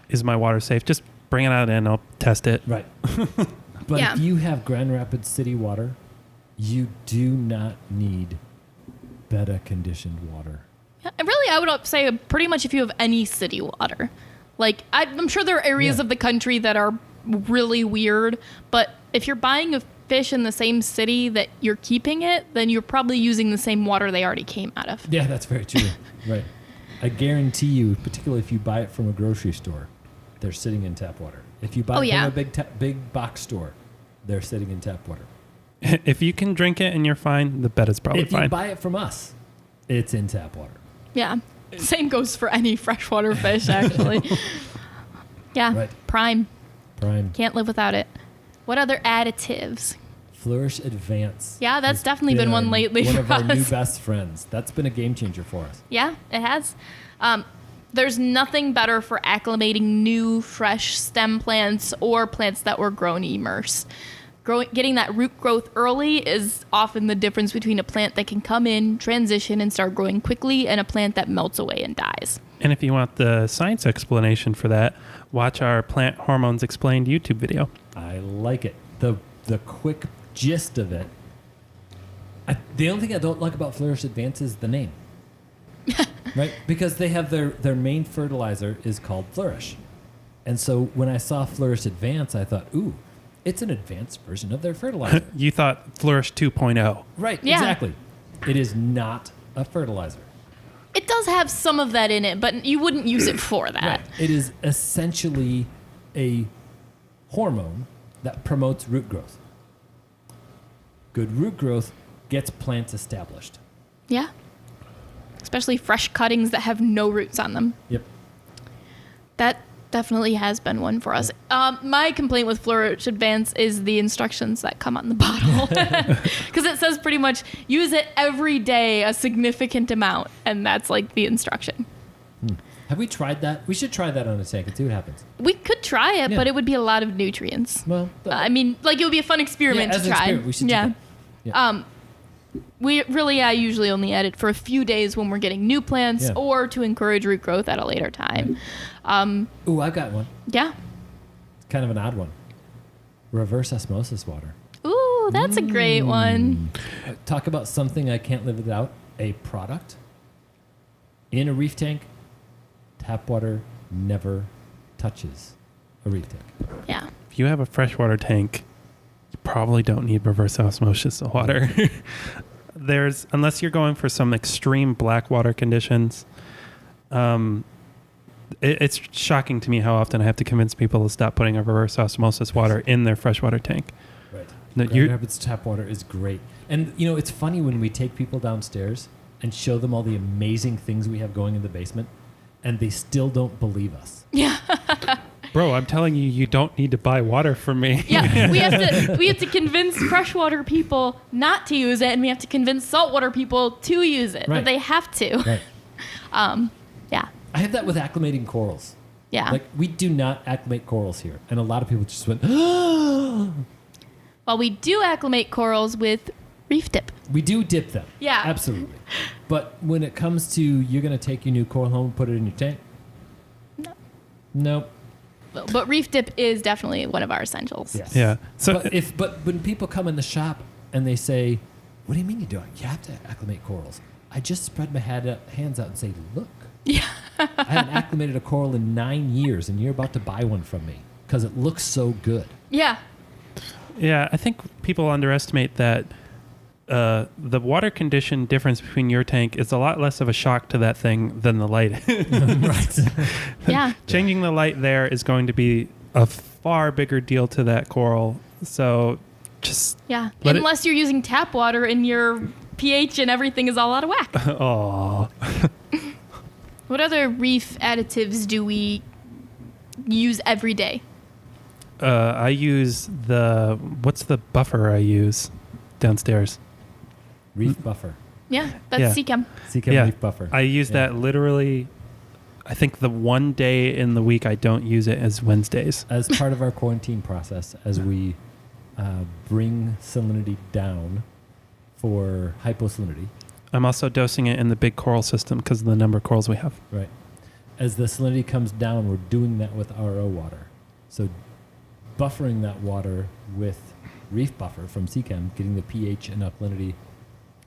is my water safe, just bring it out and I'll test it. Right. But if you have Grand Rapids City water, you do not need Beta conditioned water. And really, I would say pretty much if you have any city water. Like, I'm sure there are areas Yeah. of the country that are really weird, but if you're buying a fish in the same city that you're keeping it, then you're probably using the same water they already came out of. Yeah, that's very true. Right. I guarantee you, particularly if you buy it from a grocery store, they're sitting in tap water. If you buy it yeah. from a big box store, they're sitting in tap water. If you can drink it and you're fine, the bet is probably If you fine. buy it from us, it's in tap water. Yeah. Same goes for any freshwater fish, actually. Yeah. Right. Prime. Prime. Can't live without it. What other additives? Flourish Advance. Yeah, that's has definitely been one lately One for of our new us. best friends. That's been a game changer for us. Yeah, it has. There's nothing better for acclimating new, fresh stem plants or plants that were grown immersed. Getting that root growth early is often the difference between a plant that can come in, transition, and start growing quickly and a plant that melts away and dies. And if you want the science explanation for that, watch our Plant Hormones Explained YouTube video. I like it. The quick gist of it. The only thing I don't like about Flourish Advance is the name. Right? Because they have their main fertilizer is called Flourish. And so when I saw Flourish Advance, I thought, ooh, it's an advanced version of their fertilizer. You thought Flourish 2.0. Right, Yeah. exactly. It is not a fertilizer. It does have some of that in it, but you wouldn't use it for that. Right. It is essentially a hormone that promotes root growth. Good root growth gets plants established. Yeah. Especially fresh cuttings that have no roots on them. Yep. That definitely has been one for us. My complaint with Flourish Advance is the instructions that come on the bottle. Because it says pretty much use it every day a significant amount. And that's like the instruction. Have we tried that? We should try that on a tank and see what happens. We could try it, Yeah. but it would be a lot of nutrients. Well, I mean, like it would be a fun experiment as to an try. experiment, we should do yeah. that. Yeah. I usually only add it for a few days when we're getting new plants Yeah. or to encourage root growth at a later time. Ooh, I've got one. Yeah. It's kind of an odd one. Reverse osmosis water. Ooh, that's a great one. Talk about something I can't live without. A product in a reef tank. Tap water never touches a reef tank. Yeah. If you have a freshwater tank, you probably don't need reverse osmosis water. Unless you're going for some extreme black water conditions, it's shocking to me how often I have to convince people to stop putting a reverse osmosis water in their freshwater tank. Right. No, Grand Rapids tap water is great. And, you know, it's funny when we take people downstairs and show them all the amazing things we have going in the basement, and they still don't believe us. Yeah. Bro, I'm telling you, you don't need to buy water from me. Yeah. We have to convince freshwater people not to use it, and we have to convince saltwater people to use it. Right. But they have to. Right. Yeah. I have that with acclimating corals. Yeah. Like, we do not acclimate corals here. And a lot of people just went, Well, we do acclimate corals with reef dip. we do dip them. Yeah. Absolutely. But when it comes to you're going to take your new coral home and put it in your tank? No. Nope. But reef dip is definitely one of our essentials. Yes. Yeah. So But when people come in the shop and they say, what do you mean you do it? You have to acclimate corals. I just spread my hands out and say, look. Yeah. I haven't acclimated a coral in 9 years, and you're about to buy one from me because it looks so good. Yeah. yeah, I think people underestimate that the water condition difference between your tank is a lot less of a shock to that thing than the light. Right. Yeah. Changing the light there is going to be a far bigger deal to that coral. So just Yeah. Let it- Unless you're using tap water and your pH and everything is all out of whack. oh, What other reef additives do we use every day? I use what's the buffer I use downstairs? Reef buffer. Yeah, that's Yeah. Seachem. Seachem reef buffer. I use Yeah. that literally. I think the one day in the week I don't use it is Wednesdays. As part of our quarantine process, as we bring salinity down for hyposalinity, I'm also dosing it in the big coral system because of the number of corals we have. right? As the salinity comes down, we're doing that with RO water. So buffering that water with reef buffer from Seachem, getting the pH and alkalinity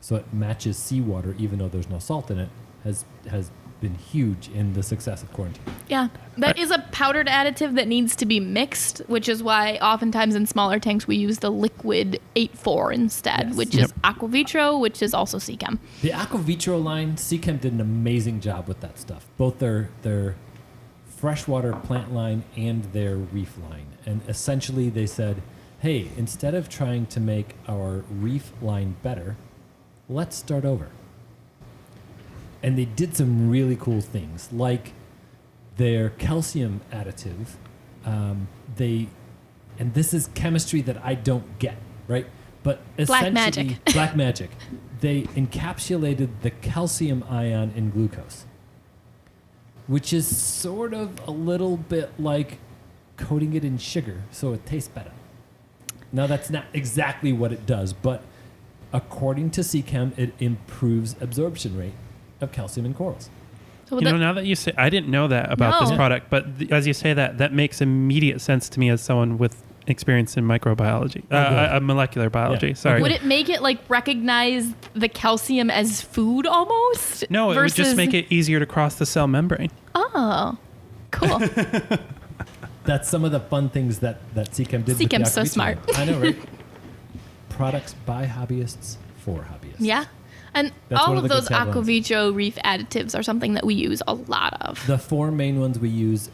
so it matches seawater even though there's no salt in it, has been huge in the success of quarantine. Yeah, that is a powdered additive that needs to be mixed, which is why oftentimes in smaller tanks we use the liquid 8.4 instead, Yes. which is Aquavitro, which is also Seachem. The Aquavitro line, Seachem did an amazing job with that stuff. Both their freshwater plant line and their reef line. And essentially they said, hey, instead of trying to make our reef line better, let's start over. And they did some really cool things, like their calcium additive. And this is chemistry that I don't get, right? But Black essentially, magic. Black magic. They encapsulated the calcium ion in glucose, which is sort of a little bit like coating it in sugar so it tastes better. Now, that's not exactly what it does, but according to Seachem, it improves absorption rate of calcium in corals. So You know, now that you say, I didn't know that about this No. product, but as you say that makes immediate sense to me as someone with experience in microbiology, molecular biology. Yeah. Sorry. would it make it like recognize the calcium as food almost? No, it would just versus- make it easier to cross the cell membrane. Oh, cool. That's some of the fun things that Seachem did. with the Seachem's so Aquavitro smart. line. I know, right? Products by hobbyists for hobbyists. Yeah. And That's all one of of the those good taglines. Aquavitro reef additives are something that we use a lot of. The four main ones we use,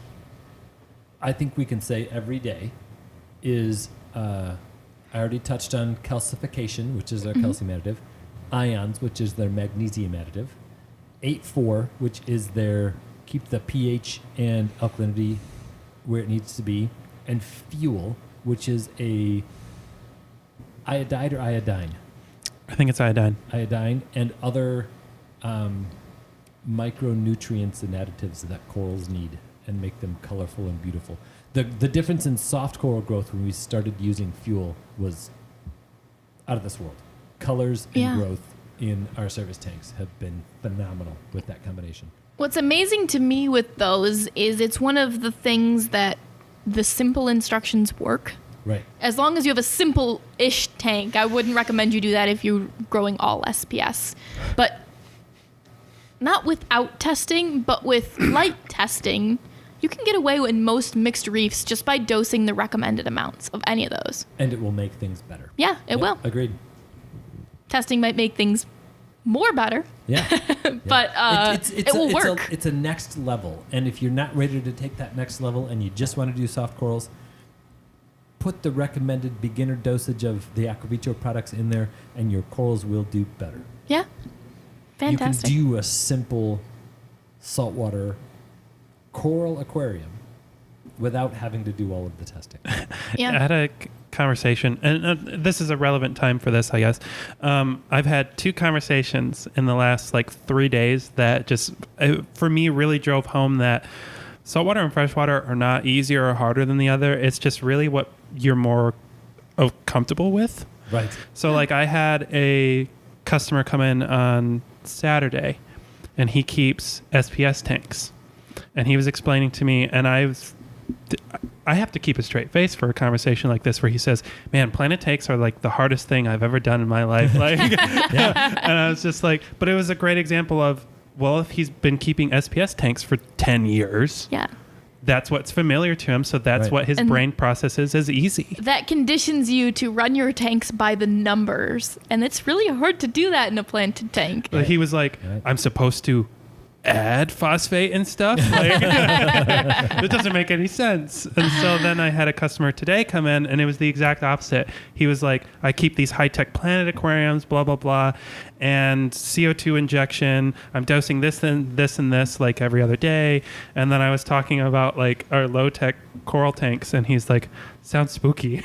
I think we can say every day, is I already touched on calcification, which is their calcium additive, ions, which is their magnesium additive, 8.4, which is their keep the pH and alkalinity where it needs to be, and fuel, which is a iodide or iodine. I think it's iodine. Iodine and other micronutrients and additives that corals need and make them colorful and beautiful. The difference in soft coral growth when we started using fuel was out of this world. Colors and Yeah. growth in our service tanks have been phenomenal with that combination. What's amazing to me with those is it's one of the things that the simple instructions work. Right. As long as you have a simple-ish tank, I wouldn't recommend you do that if you're growing all SPS. But not without testing, but with light testing, you can get away with most mixed reefs just by dosing the recommended amounts of any of those. And it will make things better. Yeah, it Yep, will. Agreed. Testing might make things more better, Yeah. but it will work. It's a next level. And if you're not ready to take that next level and you just want to do soft corals, put the recommended beginner dosage of the Aquavitro products in there and your corals will do better. Yeah, fantastic. You can do a simple saltwater coral aquarium without having to do all of the testing. I Yeah, had a conversation, and this is a relevant time for this, I guess. I've had two conversations in the last 3 days that just, for me, really drove home that saltwater and freshwater are not easier or harder than the other. It's just really what you're more comfortable with. Right. So, I had a customer come in on Saturday, and he keeps SPS tanks, and he was explaining to me, and I have to keep a straight face for a conversation like this where he says, man, planet tanks are the hardest thing I've ever done in my life. Yeah. And I was just but it was a great example of, well, if he's been keeping SPS tanks for 10 years, yeah. that's what's familiar to him. So that's Right. what his And- brain processes as easy. That conditions you to run your tanks by the numbers, and it's really hard to do that in a planted tank. But he was like, Right. I'm supposed to add phosphate and stuff. It doesn't make any sense. And so then I had a customer today come in, and it was the exact opposite. He was like, I keep these high-tech planet aquariums, blah, blah, blah, and CO2 injection. I'm dosing this and this and this every other day. And then I was talking about our low-tech coral tanks, and he's like, sounds spooky.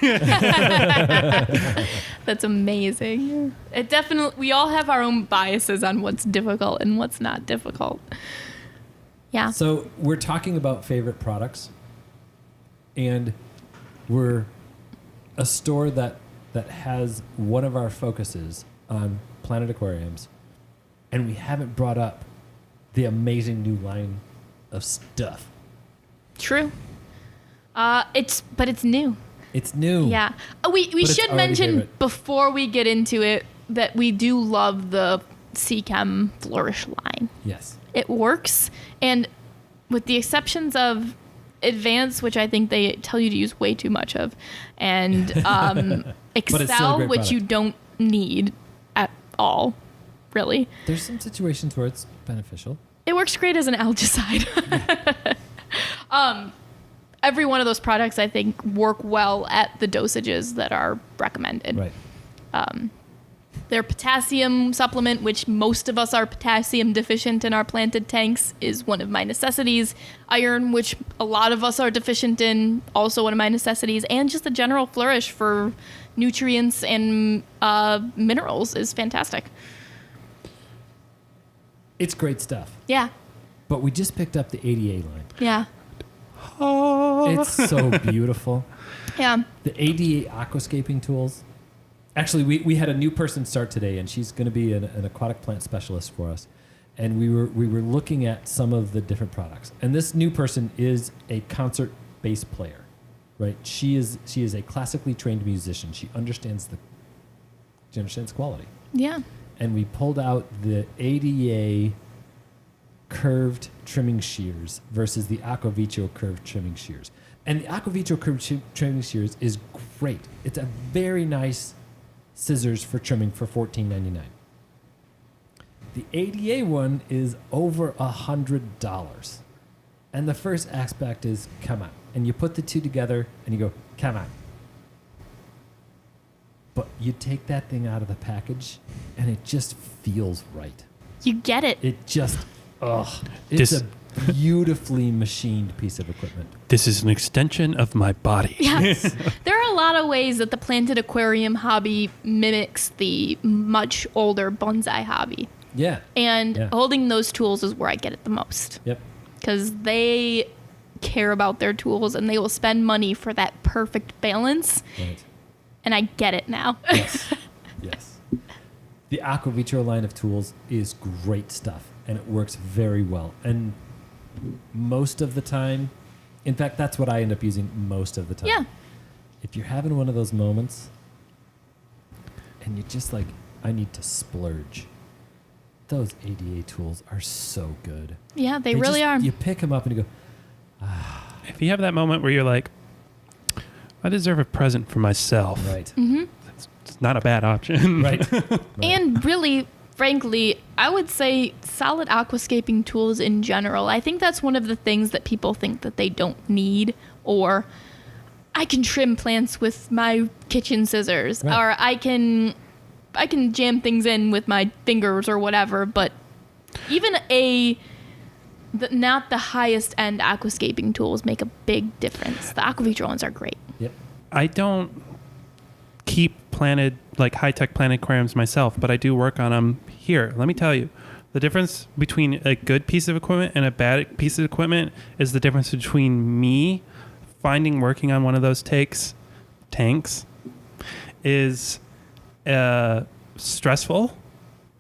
That's amazing. It definitely, we all have our own biases on what's difficult and what's not difficult. Yeah. So we're talking about favorite products, and we're a store that has one of our focuses on planet aquariums, and we haven't brought up the amazing new line of stuff. True. But it's new. It's new. Yeah. We But it's should already mention favorite. before we get into it that we do love the Seachem Flourish line. Yes. It works, and with the exceptions of Advance, which I think they tell you to use way too much of, and Excel, which product. you don't need at all, really. There's some situations where it's beneficial. It works great as an algicide. Every one of those products, I think, work well at the dosages that are recommended. Right. Their potassium supplement, which most of us are potassium deficient in our planted tanks, is one of my necessities. Iron, which a lot of us are deficient in, also one of my necessities. And just the general flourish for nutrients and minerals is fantastic. It's great stuff. Yeah. But we just picked up the ADA line. Yeah. It's so beautiful. Yeah. The ADA aquascaping tools. Actually, we had a new person start today, and she's going to be an aquatic plant specialist for us. And we were looking at some of the different products. And this new person is a concert bass player, right? She is a classically trained musician. She understands quality. Yeah. And we pulled out the ADA curved trimming shears versus the Aquavitro curved trimming shears. And the Aquavitro curved trimming shears is great. It's a very nice scissors for trimming for $14.99. The ADA one is over $100. And the first aspect is, come on. And you put the two together and you go, come on. But you take that thing out of the package and it just feels right. You get it. It just, it's a beautifully machined piece of equipment. This is an extension of my body. Yes. There are a lot of ways that the planted aquarium hobby mimics the much older bonsai hobby. Yeah. And Yeah. holding those tools is where I get it the most. Yep. Because they care about their tools and they will spend money for that perfect balance. Right. And I get it now. Yes. Yes. The Aquavitro line of tools is great stuff, and it works very well. And most of the time, in fact, that's what I end up using most of the time. Yeah. If you're having one of those moments and you're just like, I need to splurge, those ADA tools are so good. Yeah, they really are. You pick them up and you go, If you have that moment where you're like, I deserve a present for myself. right. Mm-hmm. It's not a bad option. Right. Right. And really, frankly, I would say solid aquascaping tools in general. I think that's one of the things that people think that they don't need, or I can trim plants with my kitchen scissors, Right. or I can jam things in with my fingers or whatever. But even not the highest end aquascaping tools make a big difference. The Aquavitro ones are great. Yep. I don't keep planted, like high-tech planted aquariums myself, but I do work on them here. Let me tell you, the difference between a good piece of equipment and a bad piece of equipment is the difference between me working on one of those tanks is stressful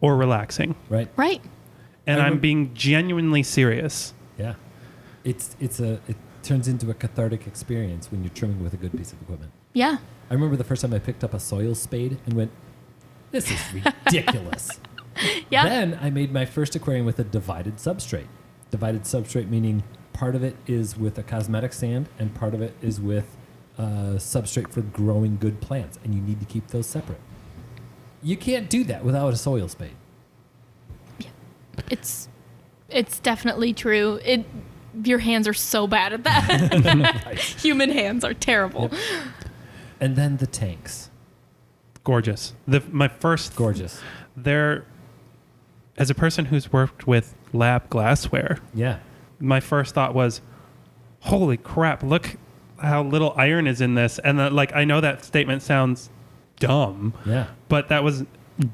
or relaxing. Right. Right. And I I'm rem- being genuinely serious. Yeah. It turns into a cathartic experience when you're trimming with a good piece of equipment. Yeah. I remember the first time I picked up a soil spade and went, this is ridiculous. Yeah. Then I made my first aquarium with a divided substrate. Divided substrate meaning part of it is with a cosmetic sand and part of it is with substrate for growing good plants, and you need to keep those separate. You can't do that without a soil spade. It's definitely true. Your hands are so bad at that. Human hands are terrible. Yep. And then the tanks. Gorgeous. My first Gorgeous. They're, as a person who's worked with lab glassware, Yeah. my first thought was, holy crap, look how little iron is in this. And I know that statement sounds dumb, Yeah. but that was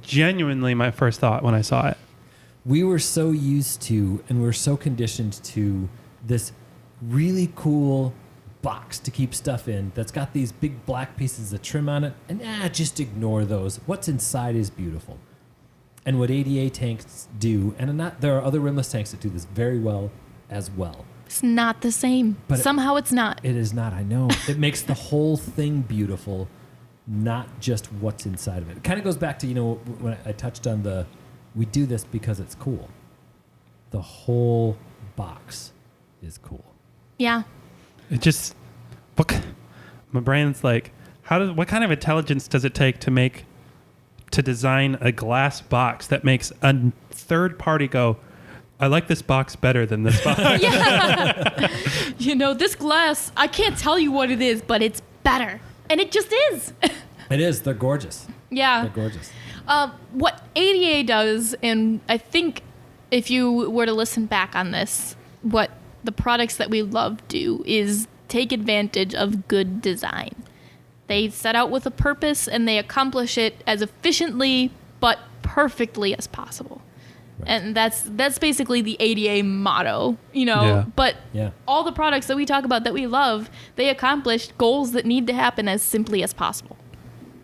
genuinely my first thought when I saw it. We were so used to and we're so conditioned to this really cool box to keep stuff in that's got these big black pieces of trim on it, and just ignore those. What's inside is beautiful. And what ADA tanks do, and there are other rimless tanks that do this very well as well. It's not the same. But Somehow it's not. It is not, I know. It makes the whole thing beautiful, not just what's inside of it. It kind of goes back to, when I touched on we do this because it's cool. The whole box is cool. Yeah. It just, my brain's like, what kind of intelligence does it take to design a glass box that makes a third party go, I like this box better than this box? Yeah. This glass, I can't tell you what it is, but it's better. And it just is. It is. They're gorgeous. Yeah. They're gorgeous. What ADA does, and I think if you were to listen back on this, what the products that we love do is take advantage of good design. They set out with a purpose and they accomplish it as efficiently but perfectly as possible. Right. And that's basically the ADA motto, Yeah. But Yeah. all the products that we talk about that we love, they accomplish goals that need to happen as simply as possible.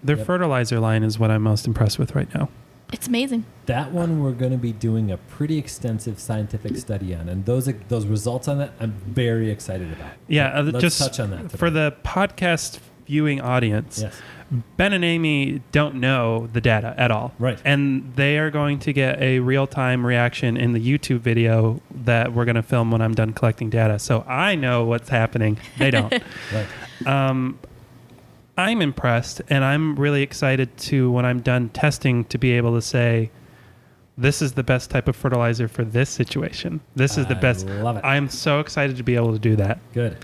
Their Yep. fertilizer line is what I'm most impressed with right now. It's amazing. That one we're going to be doing a pretty extensive scientific study on, and those results on that I'm very excited about. Yeah, Let's just touch on that today. for the podcast viewing audience. Yes. Ben and Amy don't know the data at all. Right. And they are going to get a real-time reaction in the YouTube video that we're going to film when I'm done collecting data. So I know what's happening. They don't. Right. I'm impressed, and I'm really excited to, when I'm done testing, to be able to say, this is the best type of fertilizer for this situation. This is the best. Love it. I'm so excited to be able to do that. Good.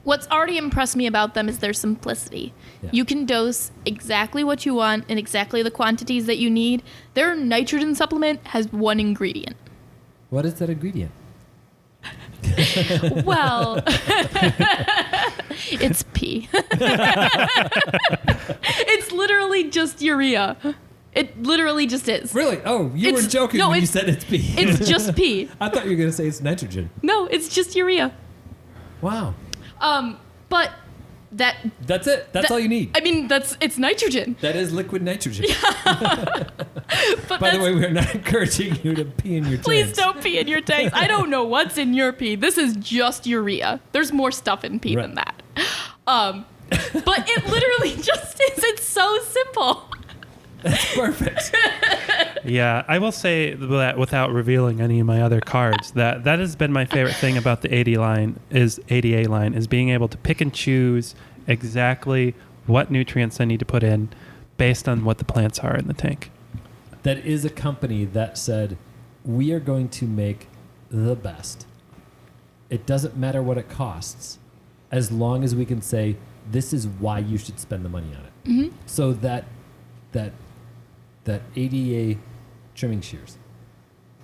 What's already impressed me about them is their simplicity. Yeah. You can dose exactly what you want in exactly the quantities that you need. Their nitrogen supplement has one ingredient. What is that ingredient? Well, it's pee. It's literally just urea. It literally just is. Really? Oh, you were joking when you said it's pee. It's just pee. I thought you were going to say it's nitrogen. No, it's just urea. Wow. But That's it. That's all you need. I mean, it's nitrogen. That is liquid nitrogen. But By the way, we are not encouraging you to pee in your tanks. please don't pee in your tanks. I don't know what's in your pee. This is just urea. There's more stuff in pee than that. But it literally just is. It's so simple. That's perfect. Yeah, I will say that without revealing any of my other cards, that has been my favorite thing about the ADA line is being able to pick and choose exactly what nutrients I need to put in based on what the plants are in the tank. That is a company that said, we are going to make the best. It doesn't matter what it costs, as long as we can say, this is why you should spend the money on it. Mm-hmm. So that ADA trimming shears,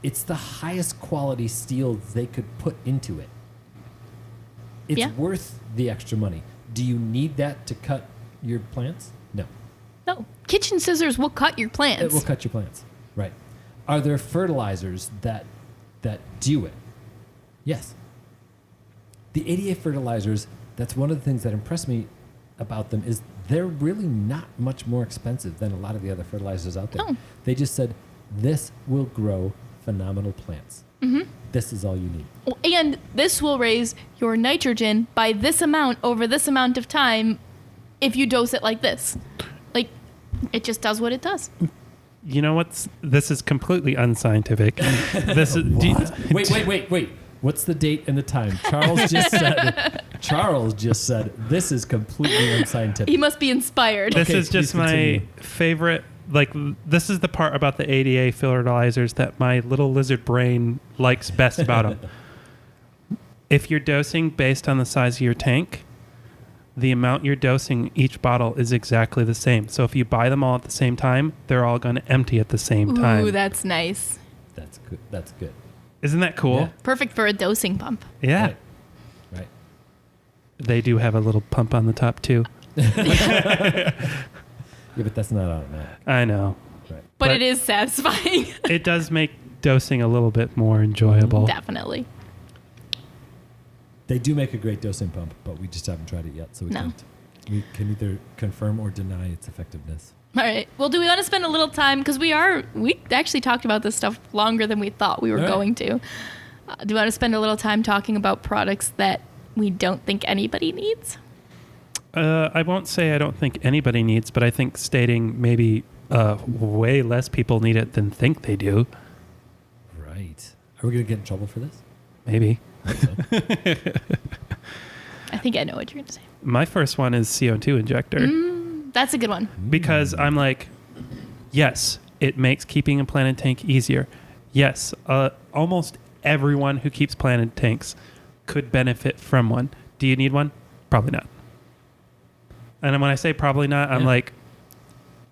it's the highest quality steel they could put into it. It's worth the extra money. Do you need that to cut your plants? No. No. Kitchen scissors will cut your plants. It will cut your plants. Right. Are there fertilizers that do it? Yes. The ADA fertilizers, that's one of the things that impressed me about them is they're really not much more expensive than a lot of the other fertilizers out there. No. They just said, this will grow phenomenal plants. Mm-hmm. This is all you need. And this will raise your nitrogen by this amount over this amount of time if you dose it like this. Like, it just does what it does. You know this is completely unscientific. This is Wait. What's the date and the time? Charles just said this is completely unscientific. He must be inspired. This Okay, is just please continue. my favorite. Like, this is the part about the ADA fertilizers that my little lizard brain likes best about them. If you're dosing based on the size of your tank, the amount you're dosing each bottle is exactly the same. So if you buy them all at the same time, they're all going to empty at the same time. Ooh, that's nice. That's good. That's good. Isn't that cool? Yeah. Perfect for a dosing pump. Yeah. Right. They do have a little pump on the top, too. Yeah, but that's not automatic. I know. Right. But it is satisfying. It does make dosing a little bit more enjoyable. Definitely. They do make a great dosing pump, but we just haven't tried it yet, so we No. can't. We can either confirm or deny its effectiveness. All right. Well, do we want to spend a little time? Because we actually talked about this stuff longer than we thought we were All right. going to. Do we want to spend a little time talking about products that we don't think anybody needs? I won't say I don't think anybody needs, but I think stating maybe way less people need it than think they do. Right. Are we going to get in trouble for this? Maybe. I think so. I think I know what you're going to say. My first one is CO2 injector. That's a good one. Because I'm like, yes, it makes keeping a planted tank easier. Yes, almost everyone who keeps planted tanks could benefit from one. Do you need one? Probably not. And when I say probably not, I'm like,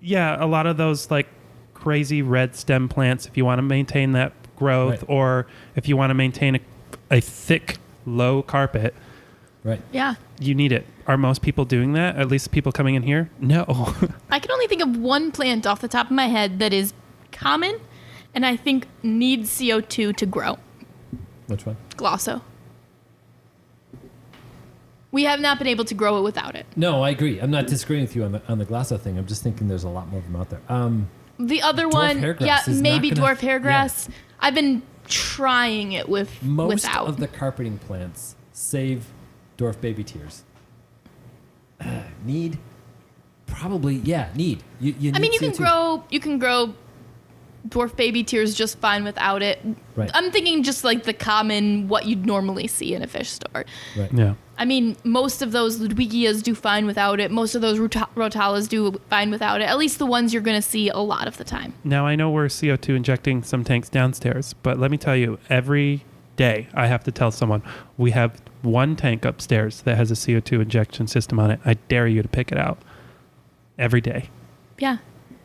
yeah, a lot of those like crazy red stem plants, if you want to maintain that growth, Right. or if you want to maintain a thick, low carpet, Right. Yeah. you need it. Are most people doing that? At least people coming in here? No. I can only think of one plant off the top of my head that is common and I think needs CO2 to grow. Which one? Glosso. We have not been able to grow it without it. No, I agree. I'm not disagreeing with you on the Glosso thing. I'm just thinking there's a lot more of them out there. The other Dwarf one, hairgrass yeah, is not maybe gonna- dwarf hairgrass. I've been trying it with Most without. of the carpeting plants save dwarf baby tears. Need? Probably, yeah, need. You I mean, need you can grow dwarf baby tears just fine without it. Right. I'm thinking just like the common what you'd normally see in a fish store. Right. Yeah. I mean, most of those Ludwigias do fine without it. Most of those Rotalas do fine without it. At least the ones you're going to see a lot of the time. Now, I know we're CO2 injecting some tanks downstairs, but let me tell you, every day I have to tell someone, we have one tank upstairs that has a CO2 injection system on it. I dare you to pick it out. Every day. Yeah.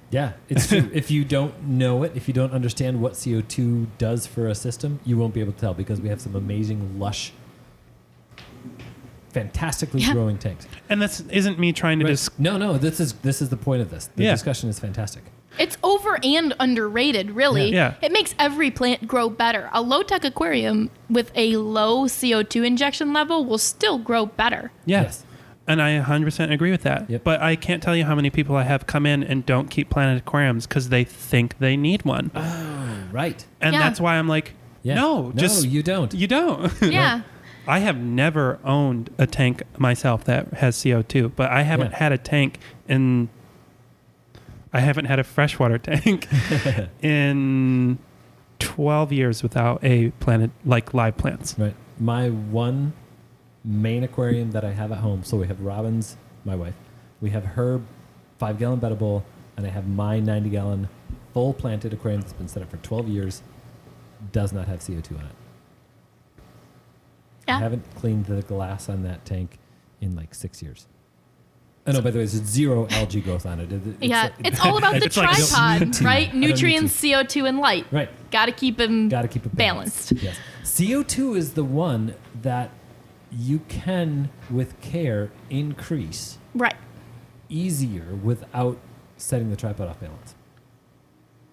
Yeah, it's true. If you don't know it, if you don't understand what CO2 does for a system, you won't be able to tell because we have some amazing, lush, fantastically growing tanks. And this isn't me trying to just... No, this is the point of this. The discussion is fantastic. It's over and underrated, really. Yeah. It makes every plant grow better. A low-tech aquarium with a low CO2 injection level will still grow better. Yes. And I 100% agree with that. Yep. But I can't tell you how many people I have come in and don't keep planted aquariums because they think they need one. Oh, right. And Yeah. that's why I'm like, Yeah. no, just... you don't. You don't. Yeah. I have never owned a tank myself that has CO2, but I haven't had a tank in... I haven't had a freshwater tank in 12 years without a planted, like live plants. Right. My one main aquarium that I have at home, so we have Robin's, my wife, we have her 5-gallon betta bowl, and I have my 90-gallon full planted aquarium that's been set up for 12 years, does not have CO2 on it. Yeah. I haven't cleaned the glass on that tank in like 6 years. Oh, no, by the way, there's zero algae growth on it. Yeah, like- it's all about the It's like- I don't tripod, need to. I right? don't need Nutrients, CO2, and light. Right. Got to keep them Got to keep it balanced. Yes. CO2 is the one that you can, with care, increase Right. easier without setting the tripod off balance.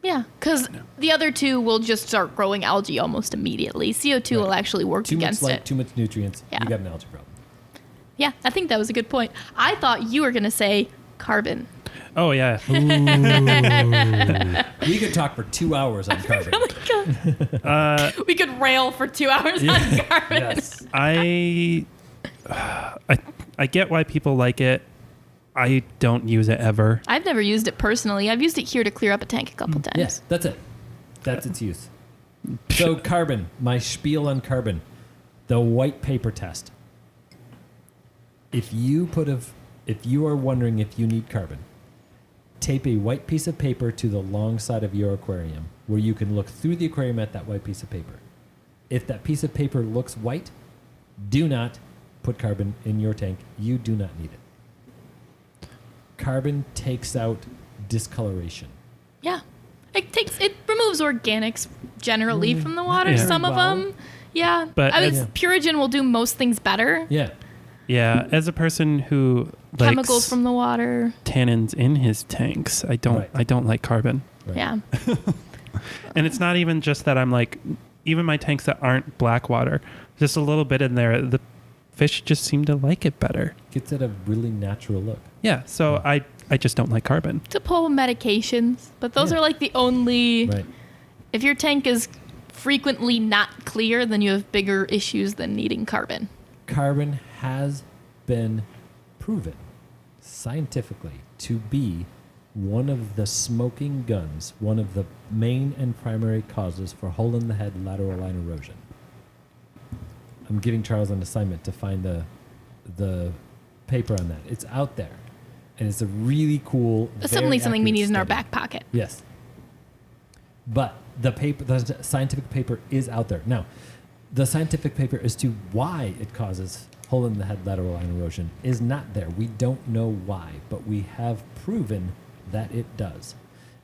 Yeah, because the other two will just start growing algae almost immediately. CO2 will actually work Too much against light, it. too much nutrients, Yeah. you got an algae problem. Yeah, I think that was a good point. I thought you were going to say carbon. Oh, yeah. We could talk for 2 hours on carbon. We could rail for 2 hours on carbon. Yes. I get why people like it. I don't use it ever. I've never used it personally. I've used it here to clear up a tank a couple times. Yes, that's it. That's its use. So carbon, my spiel on carbon, the white paper test. If you are wondering if you need carbon, tape a white piece of paper to the long side of your aquarium where you can look through the aquarium at that white piece of paper. If that piece of paper looks white, do not put carbon in your tank. You do not need it. Carbon takes out discoloration. Yeah. It removes organics generally from the water. Yeah. Some of Well. them. Yeah. But I mean, Yeah. Purigen will do most things better. Yeah. Yeah, as a person who likes Chemicals from the water. tannins in his tanks, I don't like carbon. Right. Yeah. And it's not even just that I'm like, even my tanks that aren't black water, just a little bit in there, the fish just seem to like it better. Gets it a really natural look. Yeah, so I just don't like carbon. To pull medications, but those Yeah. are like the only. Right. If your tank is frequently not clear, then you have bigger issues than needing carbon. Carbon has been proven scientifically to be one of the smoking guns, one of the main and primary causes for hole in the head lateral line erosion. I'm giving Charles an assignment to find the paper on that. It's out there, and it's a really cool. It's definitely something we need in our study. back pocket. Yes, but the scientific paper is out there now. The scientific paper as to why it causes hole in the head lateral line erosion is not there. We don't know why, but we have proven that it does.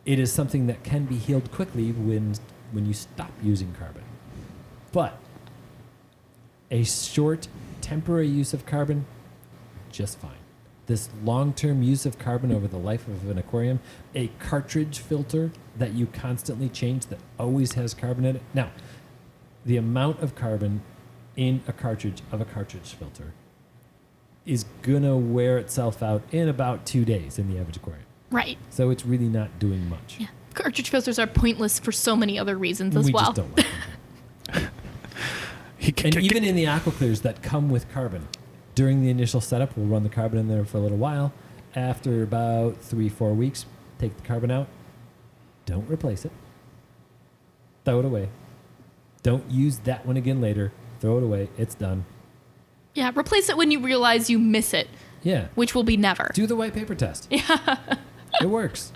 It is something that can be healed quickly when you stop using carbon. But a short temporary use of carbon, just fine. This long-term use of carbon over the life of an aquarium, a cartridge filter that you constantly change that always has carbon in it. Now, the amount of carbon in a cartridge of a cartridge filter is gonna wear itself out in about 2 days in the average aquarium. Right. So it's really not doing much. Yeah. Cartridge filters are pointless for so many other reasons as we well. just don't like them. And even in the aquaclears that come with carbon, during the initial setup, we'll run the carbon in there for a little while. After about 3-4 weeks, take the carbon out. Don't replace it. Throw it away. Don't use that one again later. Throw it away. It's done. Yeah, replace it when you realize you miss it, Yeah. which will be never. Do the white paper test. Yeah. It works.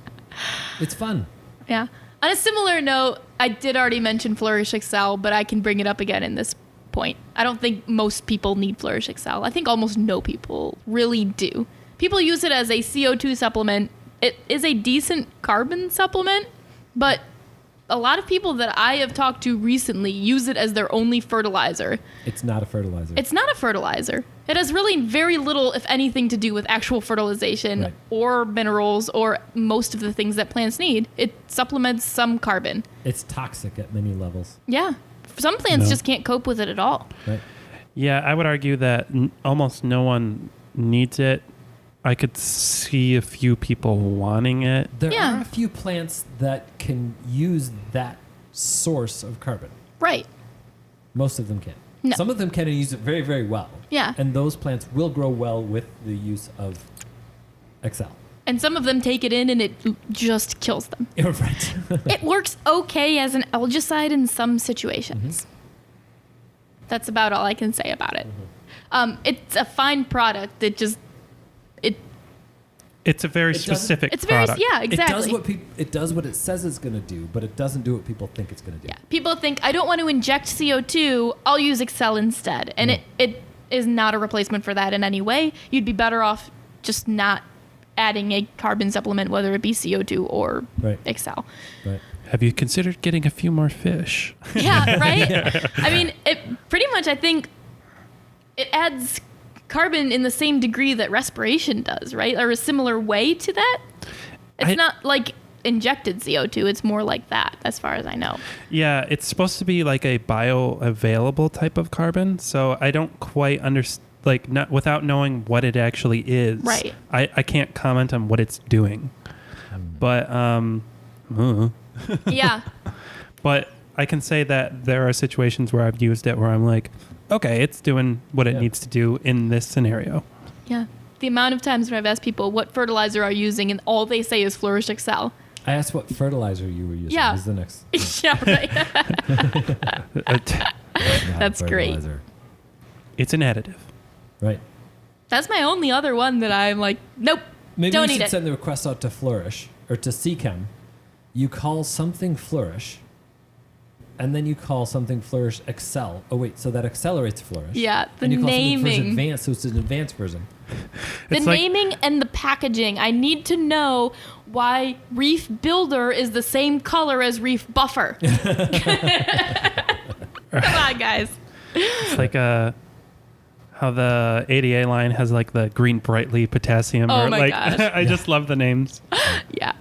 It's fun. Yeah. On a similar note, I did already mention Flourish Excel, but I can bring it up again in this point. I don't think most people need Flourish Excel. I think almost no people really do. People use it as a CO2 supplement. It is a decent carbon supplement, but a lot of people that I have talked to recently use it as their only fertilizer. It's not a fertilizer. It's not a fertilizer. It has really very little, if anything, to do with actual fertilization Right. or minerals or most of the things that plants need. It supplements some carbon. It's toxic at many levels. Yeah. Some plants No. just can't cope with it at all. Right? Yeah, I would argue that almost no one needs it. I could see a few people wanting it. There Yeah. are a few plants that can use that source of carbon. Right. Most of them can. No. Some of them can use it very, very well. Yeah. And those plants will grow well with the use of Excel. And some of them take it in and it just kills them. You're right. It works okay as an algicide in some situations. That's about all I can say about it. It's a fine product. It's a very It doesn't- specific It's very, product. yeah, exactly. It does what it says it's going to do, but it doesn't do what people think it's going to do. Yeah. People think, I don't want to inject CO2, I'll use Excel instead. And No. it is not a replacement for that in any way. You'd be better off just not adding a carbon supplement, whether it be CO2 or Right. Excel. Right. Have you considered getting a few more fish? Yeah, right? I mean, it pretty much, I think, it adds carbon in the same degree that respiration does, right? Or a similar way to that. It's not like injected CO2. It's more like that, as far as I know. Yeah, it's supposed to be like a bioavailable type of carbon. So I don't quite understand, not without knowing what it actually is. Right. I can't comment on what it's doing. But Yeah. but I can say that there are situations where I've used it where I'm like, okay, it's doing what it Yeah. needs to do in this scenario. Yeah. The amount of times when I've asked people what fertilizer are you using and all they say is Flourish Excel. I asked what fertilizer you were using. Yeah. Is the next. Yeah, right. That's great. Fertilizer. It's an additive. Right. That's my only other one that I'm like, nope, Maybe don't we need should it. send the request out to Flourish or to Seachem. You call something Flourish, and then you call something Flourish Excel. Oh wait, so that accelerates Flourish. Yeah, the and you call something Flourish naming. Advanced, so it's an advanced version. The It's like- naming and the packaging. I need to know why Reef Builder is the same color as Reef Buffer. Come on, guys. It's like how the ADA line has like the green brightly potassium. Oh or my like, gosh. I just love the names. Yeah.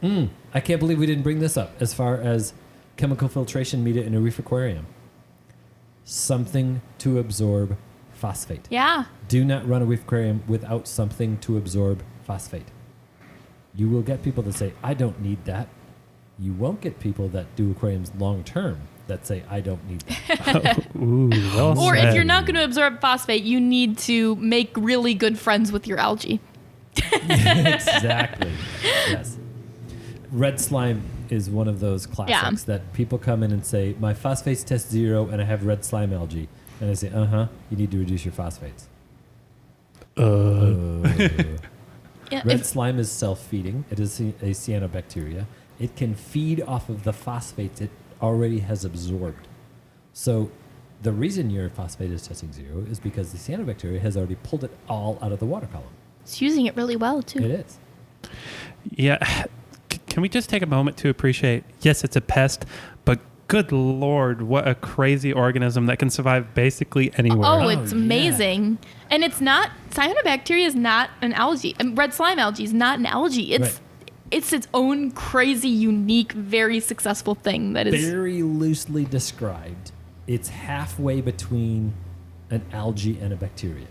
I can't believe we didn't bring this up as far as chemical filtration media in a reef aquarium. Something to absorb phosphate. Yeah. Do not run a reef aquarium without something to absorb phosphate. You will get people that say, I don't need that. You won't get people that do aquariums long term that say, I don't need that. Ooh, well Or if said. you're not going to absorb phosphate, you need to make really good friends with your algae. Exactly. Yes. Red slime is one of those classics that people come in and say, my phosphates test 0 and I have red slime algae. And I say, you need to reduce your phosphates. Yeah, Red slime is self-feeding. It is a cyanobacteria. It can feed off of the phosphates it already has absorbed. So the reason your phosphate is testing 0 is because the cyanobacteria has already pulled it all out of the water column. It's using it really well, too. It is. Yeah. Can we just take a moment to appreciate, yes, it's a pest, but good Lord, what a crazy organism that can survive basically anywhere. Oh, it's amazing. Yeah. And it's not, cyanobacteria is not an algae. And red slime algae is not an algae. It's its own crazy, unique, very successful thing that is very loosely described. It's halfway between an algae and a bacteria.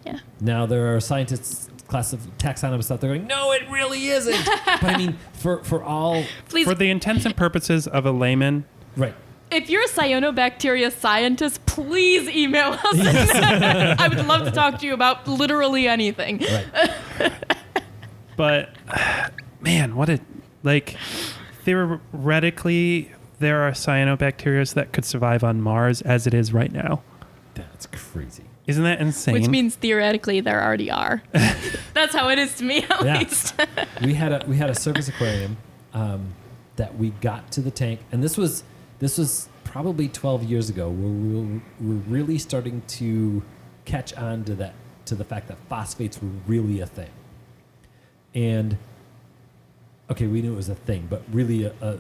Yeah. Now, there are scientists, taxonomists out there going, no, it really isn't. But I mean, for all... Please. For the intents and purposes of a layman, Right. If you're a cyanobacteria scientist, please email us. Yes. I would love to talk to you about literally anything. Right. but man, theoretically, there are cyanobacteria that could survive on Mars as it is right now. That's crazy. Isn't that insane? Which means theoretically there already are. That's how it is to me, at least. we had a surface aquarium that we got to the tank, and this was probably 12 years ago, where we were really starting to catch on to the fact that phosphates were really a thing. And okay, we knew it was a thing, but really a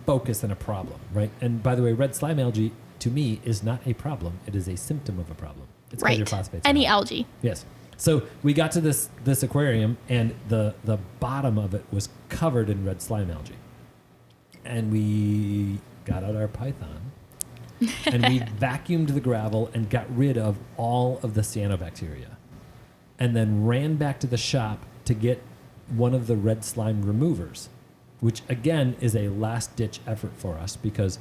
focus and a problem, right? And by the way, red slime algae to me is not a problem; it is a symptom of a problem. It's right. Your phosphates. Any algae. Yes. So we got to this aquarium, and the bottom of it was covered in red slime algae, and we got out our Python, and we vacuumed the gravel and got rid of all of the cyanobacteria, and then ran back to the shop to get one of the red slime removers, which again is a last-ditch effort for us because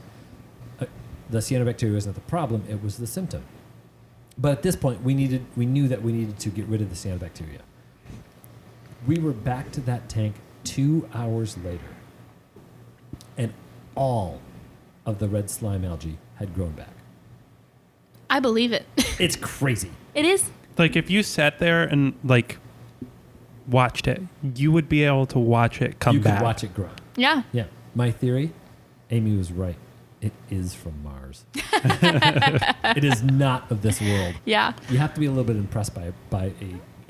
the cyanobacteria wasn't the problem; it was the symptom. But at this point, we knew that we needed to get rid of the cyanobacteria. We were back to that tank 2 hours later, and all of the red slime algae had grown back. I believe it. It's crazy. It is. Like, if you sat there and watched it, you would be able to watch it come back. You could watch it grow. Yeah. Yeah. My theory, Amy was right. It is from Mars. It is not of this world. Yeah. You have to be a little bit impressed by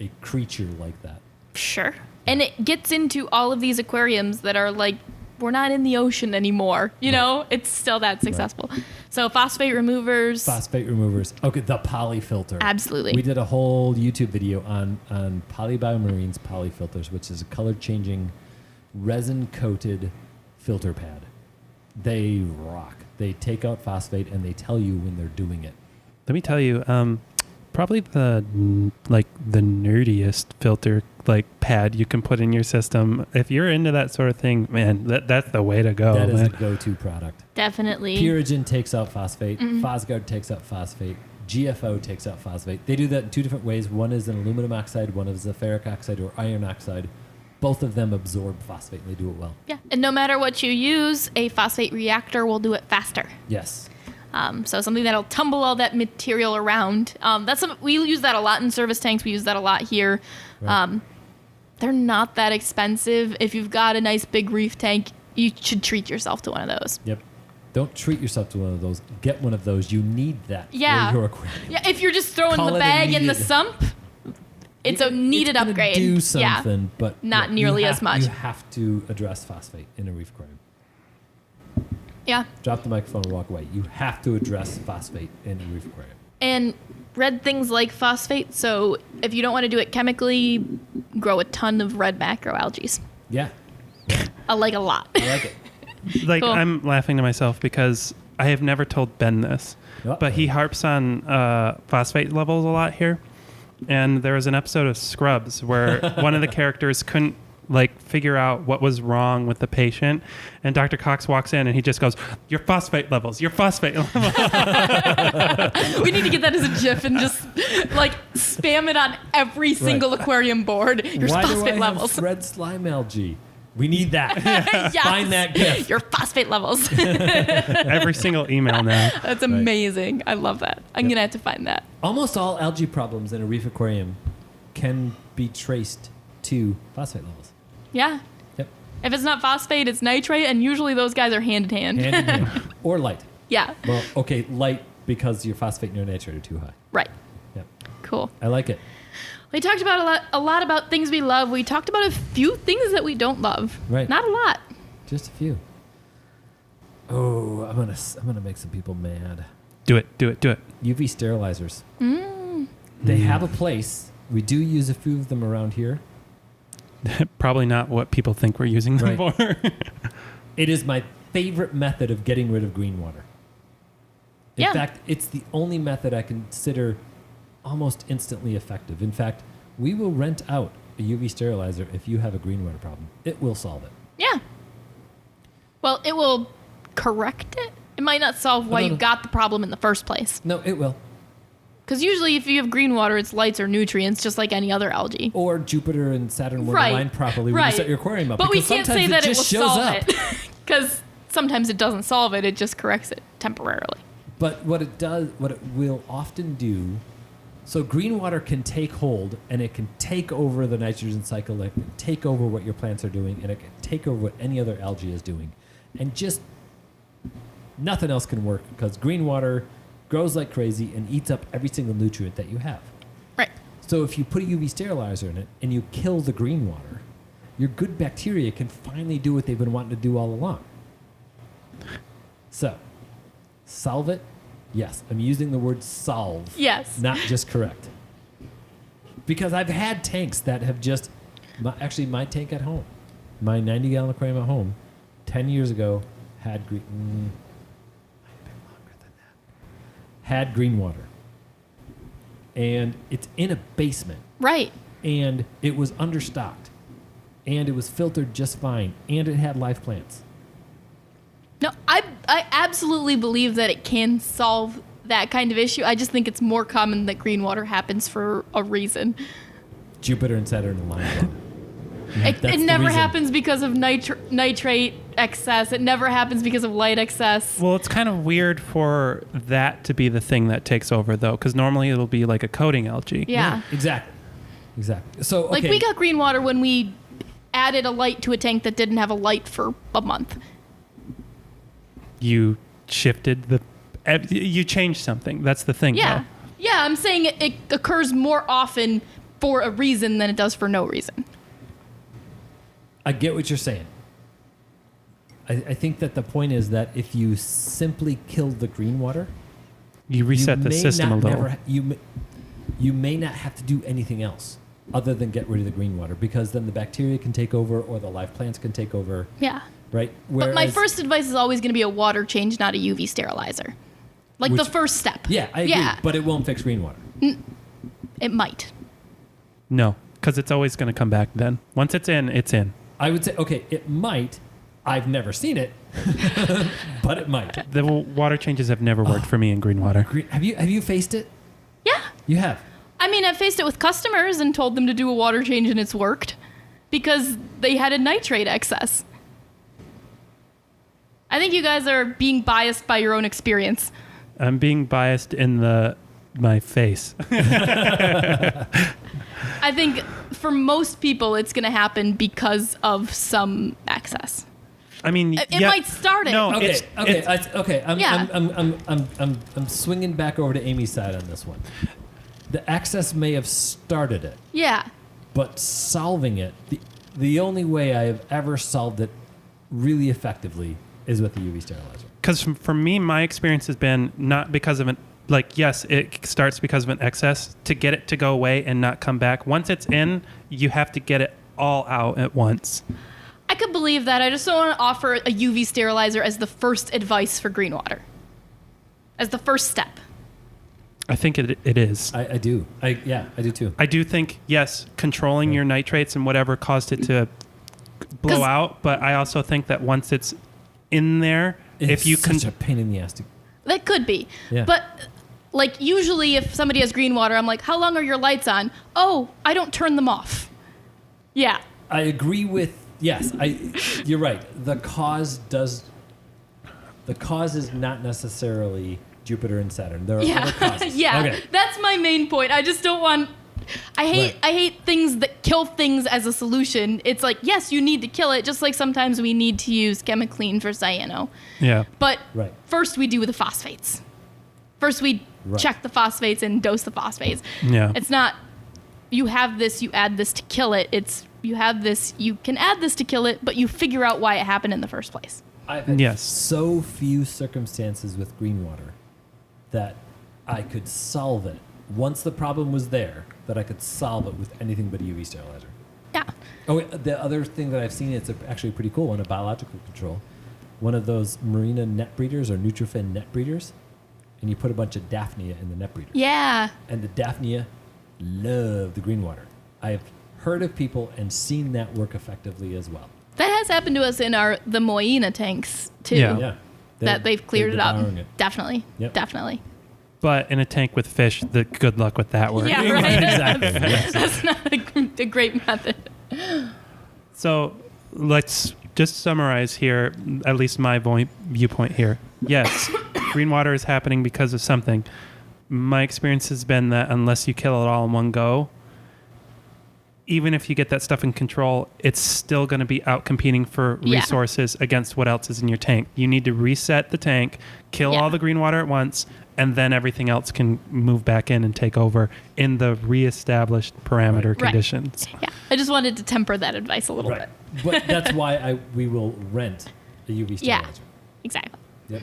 a creature like that. Sure. And it gets into all of these aquariums that are like, we're not in the ocean anymore. You know, it's still that successful. Right. So phosphate removers. Okay, the polyfilter. Absolutely. We did a whole YouTube video on Polybiomarine's polyfilters, which is a color-changing, resin-coated filter pad. They rock. They take out phosphate, and they tell you when they're doing it. Let me tell you, probably the nerdiest filter pad you can put in your system. If you're into that sort of thing, man, that's the way to go. That is a go-to product. Definitely. Purigen takes out phosphate. Phosguard takes out phosphate. GFO takes out phosphate. They do that in two different ways. One is an aluminum oxide. One is a ferric oxide or iron oxide. Both of them absorb phosphate, and they do it well. Yeah, and no matter what you use, a phosphate reactor will do it faster. Yes. So something that'll tumble all that material around. We use that a lot in service tanks. We use that a lot here. Right. They're not that expensive. If you've got a nice big reef tank, you should treat yourself to one of those. Yep. Don't treat yourself to one of those. Get one of those. You need that for your aquarium. Yeah, if you're just throwing the bag in the sump, it's a needed upgrade. Do something, but not nearly as much. You have to address phosphate in a reef aquarium. Yeah. Drop the microphone and walk away. You have to address phosphate in a reef aquarium. And red things like phosphate. So if you don't want to do it chemically, grow a ton of red macroalgae. Yeah. I like a lot. I like it. Cool. I'm laughing to myself because I have never told Ben this, but he harps on phosphate levels a lot here. And there was an episode of Scrubs where one of the characters couldn't like figure out what was wrong with the patient. And Dr. Cox walks in and he just goes, your phosphate levels. We need to get that as a GIF and just like spam it on every single aquarium board. Your Why phosphate do I levels. have red slime algae? We need that. Yes. Find that GIF. Your phosphate levels. every single email now. That's amazing. I love that. I'm going to have to find that. Almost all algae problems in a reef aquarium can be traced to phosphate levels. Yeah. Yep. If it's not phosphate, it's nitrate, and usually those guys are hand in hand. Hand in hand. Or light. Yeah. Well, okay, light because your phosphate and your nitrate are too high. Right. Yep. Cool. I like it. We talked about a lot about things we love. We talked about a few things that we don't love. Right. Not a lot. Just a few. Oh, I'm gonna make some people mad. Do it. UV sterilizers. They have a place. We do use a few of them around here. Probably not what people think we're using them Right. for. It is my favorite method of getting rid of green water. In Yeah. fact, it's the only method I consider almost instantly effective. In fact, we will rent out a UV sterilizer if you have a green water problem. It will solve it. Yeah. Well, it will correct it. It might not solve why No. you got the problem in the first place. No, it will. Because usually if you have green water, it's lights or nutrients, just like any other algae. Or Jupiter and Saturn weren't Right. aligned properly when Right. you set your aquarium up. But we because can't say sometimes that it will just shows solve up. it. Because sometimes it doesn't solve it, it just corrects it temporarily. But what it will often do, so green water can take hold and it can take over the nitrogen cycle, it can take over what your plants are doing, and it can take over what any other algae is doing. And just nothing else can work because green water grows like crazy and eats up every single nutrient that you have. Right. So if you put a UV sterilizer in it and you kill the green water, your good bacteria can finally do what they've been wanting to do all along. So, solve it? Yes, I'm using the word solve. Yes. Not just correct. Because I've had tanks that have just, actually my tank at home, my 90-gallon aquarium at home, 10 years ago had green, might have been longer than that, had green water. And it's in a basement. Right. And it was understocked. And it was filtered just fine. And it had live plants. No, I absolutely believe that it can solve that kind of issue. I just think it's more common that green water happens for a reason. Jupiter and Saturn aligned. It never happens because of nitrate excess. It never happens because of light excess. Well, it's kind of weird for that to be the thing that takes over, though, because normally it'll be like a coating algae. Yeah. Exactly. So, okay. Like we got green water when we added a light to a tank that didn't have a light for a month. You shifted you changed something. That's the thing. Yeah. Though. Yeah, I'm saying it occurs more often for a reason than it does for no reason. I get what you're saying. I think that the point is that if you simply kill the green water, You reset you the may system a not little. you may not have to do anything else other than get rid of the green water because then the bacteria can take over or the live plants can take over. Yeah. Right? But my first advice is always going to be a water change, not a UV sterilizer. Like the first step. Yeah, I agree. Yeah. But it won't fix green water. It might. No, because it's always going to come back then. Once it's in, it's in. I would say, okay, it might. I've never seen it, but it might. The water changes have never worked for me in green water. Have you faced it? Yeah. You have. I mean, I've faced it with customers and told them to do a water change and it's worked because they had a nitrate excess. I think you guys are being biased by your own experience. I'm being biased in my face. I think for most people, it's going to happen because of some excess. I mean, It might start it. No, Okay, it's- okay. Yeah. I'm swinging back over to Amy's side on this one. The excess may have started it, Yeah. but solving it, the only way I have ever solved it really effectively is with the UV sterilizer. Because for me, my experience has been not because of yes, it starts because of an excess to get it to go away and not come back. Once it's in, you have to get it all out at once. I could believe that. I just don't want to offer a UV sterilizer as the first advice for green water. As the first step. I think it is. I do. I do too. I do think, yes, controlling your nitrates and whatever caused it to blow out, but I also think that once it's in there, It's such a pain in the ass to. That could be. Yeah. But like usually if somebody has green water, I'm like, how long are your lights on? Oh, I don't turn them off. Yeah. I agree with yes. You're right. The cause is not necessarily Jupiter and Saturn. There are other causes. Yeah. Okay. That's my main point. I just don't want. I hate things that kill things as a solution. It's like, yes, you need to kill it, just like sometimes we need to use Chemiclean for cyano. Yeah. But Right. first we do the phosphates. First we check the phosphates and dose the phosphates. Yeah. It's not you have this, you add this to kill it. It's you have this, you can add this to kill it, but you figure out why it happened in the first place. I've had Yes. so few circumstances with green water that I could solve it once the problem was there. That I could solve it with anything but a UV sterilizer. Yeah. Oh, the other thing that I've seen, it's actually pretty cool one, a biological control. One of those Marina net breeders or Nutrifin net breeders, and you put a bunch of Daphnia in the net breeder. Yeah. And the Daphnia love the green water. I have heard of people and seen that work effectively as well. That has happened to us in the Moina tanks too. Yeah. Yeah. That they've cleared it up. devouring it. Definitely. Yep. Definitely. But in a tank with fish, good luck with that work. Yeah, right. Exactly. Yes. That's not a great method. So let's just summarize here, at least my viewpoint here. Yes, green water is happening because of something. My experience has been that unless you kill it all in one go, even if you get that stuff in control, it's still going to be out competing for Yeah. resources against what else is in your tank. You need to reset the tank, kill Yeah. all the green water at once, and then everything else can move back in and take over in the reestablished parameter Right. conditions. Yeah. I just wanted to temper that advice a little Right. bit. But that's why we will rent a UV Yeah. sterilizer. Exactly. Yep.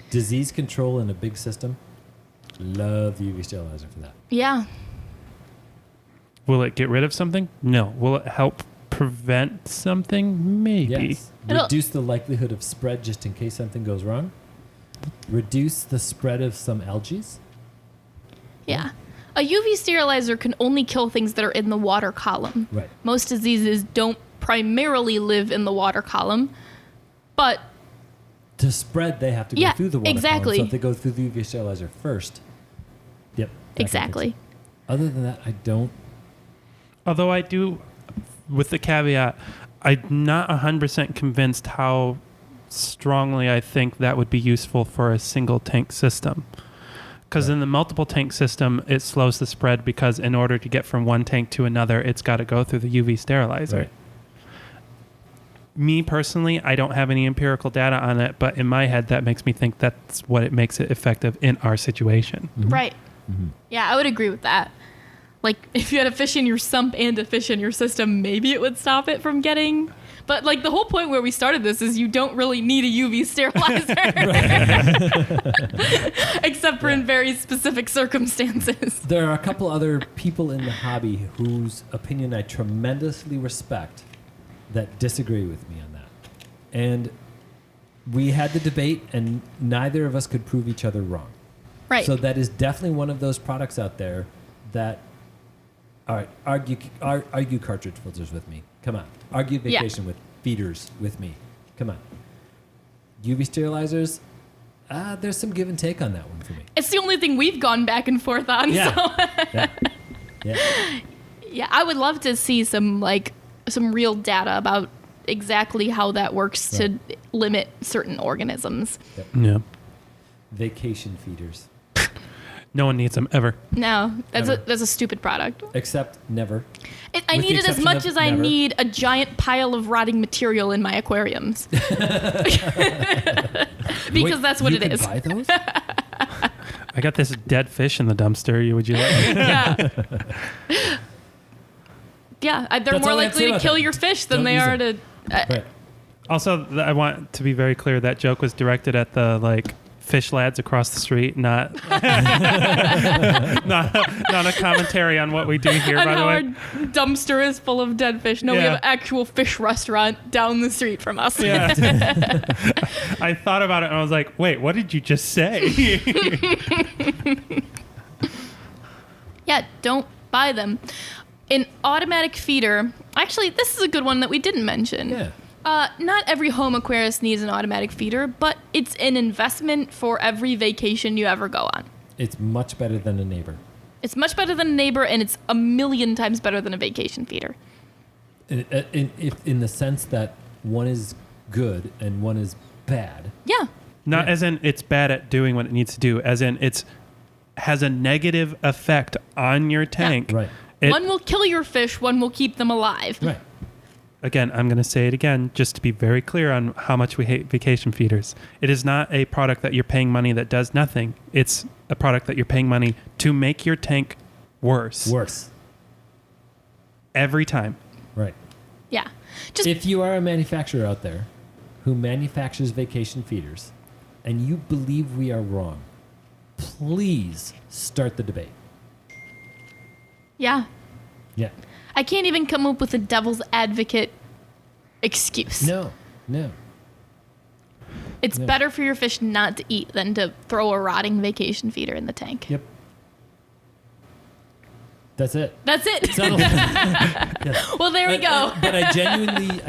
Disease control in a big system. Love the UV sterilizer for that. Yeah. Will it get rid of something? No. Will it help prevent something? Maybe. Yes. It'll- Reduce the likelihood of spread just in case something goes wrong. Reduce the spread of some algae. Yeah. A UV sterilizer can only kill things that are in the water column. Right. Most diseases don't primarily live in the water column, but To spread, they have to go Yeah, through the water exactly. column. So if they go through the UV sterilizer first, yep. that exactly. happens. Other than that, I don't. Although I do, with the caveat, I'm not 100% convinced how strongly I think that would be useful for a single tank system. Because in the multiple tank system, it slows the spread because in order to get from one tank to another, it's got to go through the UV sterilizer. Right. Me personally, I don't have any empirical data on it, but in my head, that makes me think that's what it makes it effective in our situation. Right. Yeah, I would agree with that. Like, if you had a fish in your sump and a fish in your system, maybe it would stop it from getting. But, like, the whole point where we started this is you don't really need a UV sterilizer. Except for in very specific circumstances. There are a couple other people in the hobby whose opinion I tremendously respect that disagree with me on that. And we had the debate, and neither of us could prove each other wrong. Right. So that is definitely one of those products out there that, all right, argue cartridge filters with me. Come on. Argue Yeah. vacation with feeders with me. Come on. UV sterilizers, there's some give and take on that one for me. It's the only thing we've gone back and forth on. Yeah. So. Yeah. Yeah, I would love to see some real data about exactly how that works to limit certain organisms. Yeah. Vacation feeders. No one needs them ever. No, that's Never. a stupid product. Except never. I With the need it as exception much of as I never. need a giant pile of rotting material in my aquariums. Because Wait, that's what you it can is. buy those? I got this dead fish in the dumpster. Would you like it? Yeah. Yeah, they're That's more all I have to say likely to about kill that. your fish than Don't they use are them. to. Right. Also, I want to be very clear that joke was directed at the fish lads across the street, not not a commentary on what we do here. And By the how our way, dumpster is full of dead fish. No, we Yeah. have an actual fish restaurant down the street from us. yeah. I thought about it and I was like, wait, what did you just say? Yeah, don't buy them. an automatic feeder. Actually, this is a good one that we didn't mention. Yeah. Not every home aquarist needs an automatic feeder, but it's an investment for every vacation you ever go on. It's much better than a neighbor. It's much better than a neighbor, and it's a million times better than a vacation feeder. In the sense that one is good and one is bad. Yeah. Not as in it's bad at doing what it needs to do, as in it's has a negative effect on your tank. Right. One will kill your fish, one will keep them alive. Right. Again, I'm going to say it again, just to be very clear on how much we hate vacation feeders. It is not a product that you're paying money that does nothing. It's a product that you're paying money to make your tank worse. Worse. Every time. Right. Yeah. Just If you are a manufacturer out there who manufactures vacation feeders and you believe we are wrong, please start the debate. yeah. Yeah. I can't even come up with a devil's advocate excuse. No. It's No. better for your fish not to eat than to throw a rotting vacation feeder in the tank. Yep. That's it. That's it. Settle. Yes. Well, there we go. But I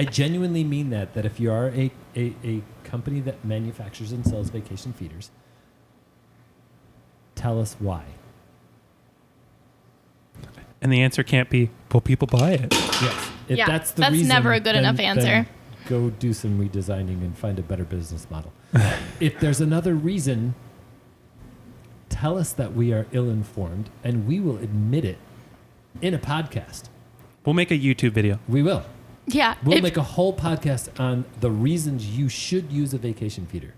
genuinely mean that if you are a company that manufactures and sells vacation feeders, tell us why. And the answer can't be, well, people buy it. Yes. If Yeah, that's the that's reason, never a good then- enough answer. then go do some redesigning and find a better business model. If there's another reason, tell us that we are ill-informed, and we will admit it in a podcast. We'll make a YouTube video. We will. Yeah. We'll if- make a whole podcast on the reasons you should use a vacation feeder.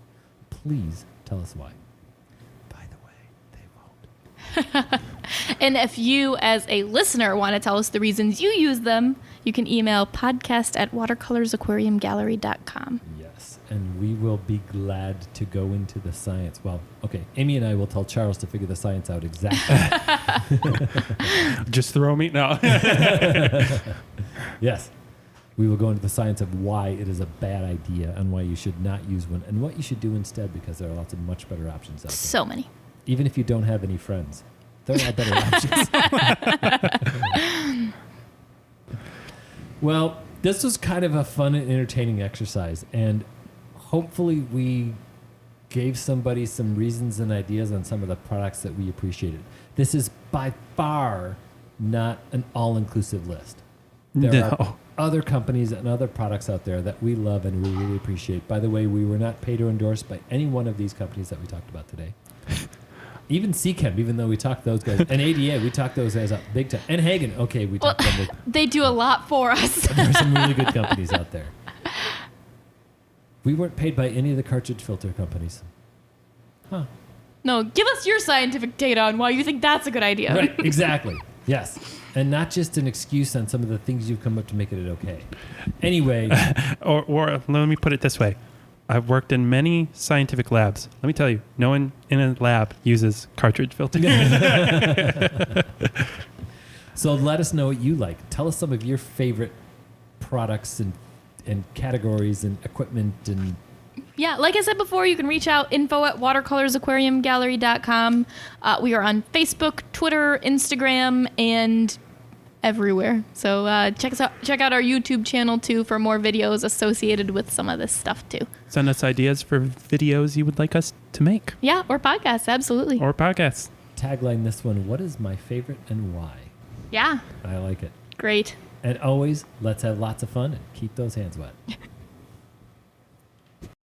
Please tell us why. By the way, they won't. And if you, as a listener, want to tell us the reasons you use them, you can email podcast@watercolorsaquariumgallery.com. Yes, and we will be glad to go into the science. Well, okay, Amy and I will tell Charles to figure the science out exactly. Just throw me. No. Yes, we will go into the science of why it is a bad idea and why you should not use one and what you should do instead, because there are lots of much better options out there. So many. Even if you don't have any friends, there are better options. Well, this was kind of a fun and entertaining exercise, and hopefully we gave somebody some reasons and ideas on some of the products that we appreciated. This is by far not an all-inclusive list. There are No. other companies and other products out there that we love and we really appreciate. By the way, we were not paid or endorsed by any one of these companies that we talked about today. Even CChem, even though we talked those guys, and ADA, we talked those guys up big time. And Hagen, okay, we Well, talked them. they do a lot for us. There are some really good companies out there. We weren't paid by any of the cartridge filter companies. Huh. No, give us your scientific data on why you think that's a good idea. Right, exactly. Yes. And not just an excuse on some of the things you've come up to make it okay. Anyway. Or let me put it this way. I've worked in many scientific labs. Let me tell you, no one in a lab uses cartridge filters. So let us know what you like. Tell us some of your favorite products and categories and equipment and Yeah, like I said before, you can reach out info@watercolorsaquariumgallery.com. We are on Facebook, Twitter, Instagram, and everywhere. So check us out. Check out our YouTube channel too for more videos associated with some of this stuff too. Send us ideas for videos you would like us to make Yeah, or podcasts, absolutely. or podcasts. tagline this one. What is my favorite and why? Yeah, I like it. great. And always, let's have lots of fun and keep those hands wet.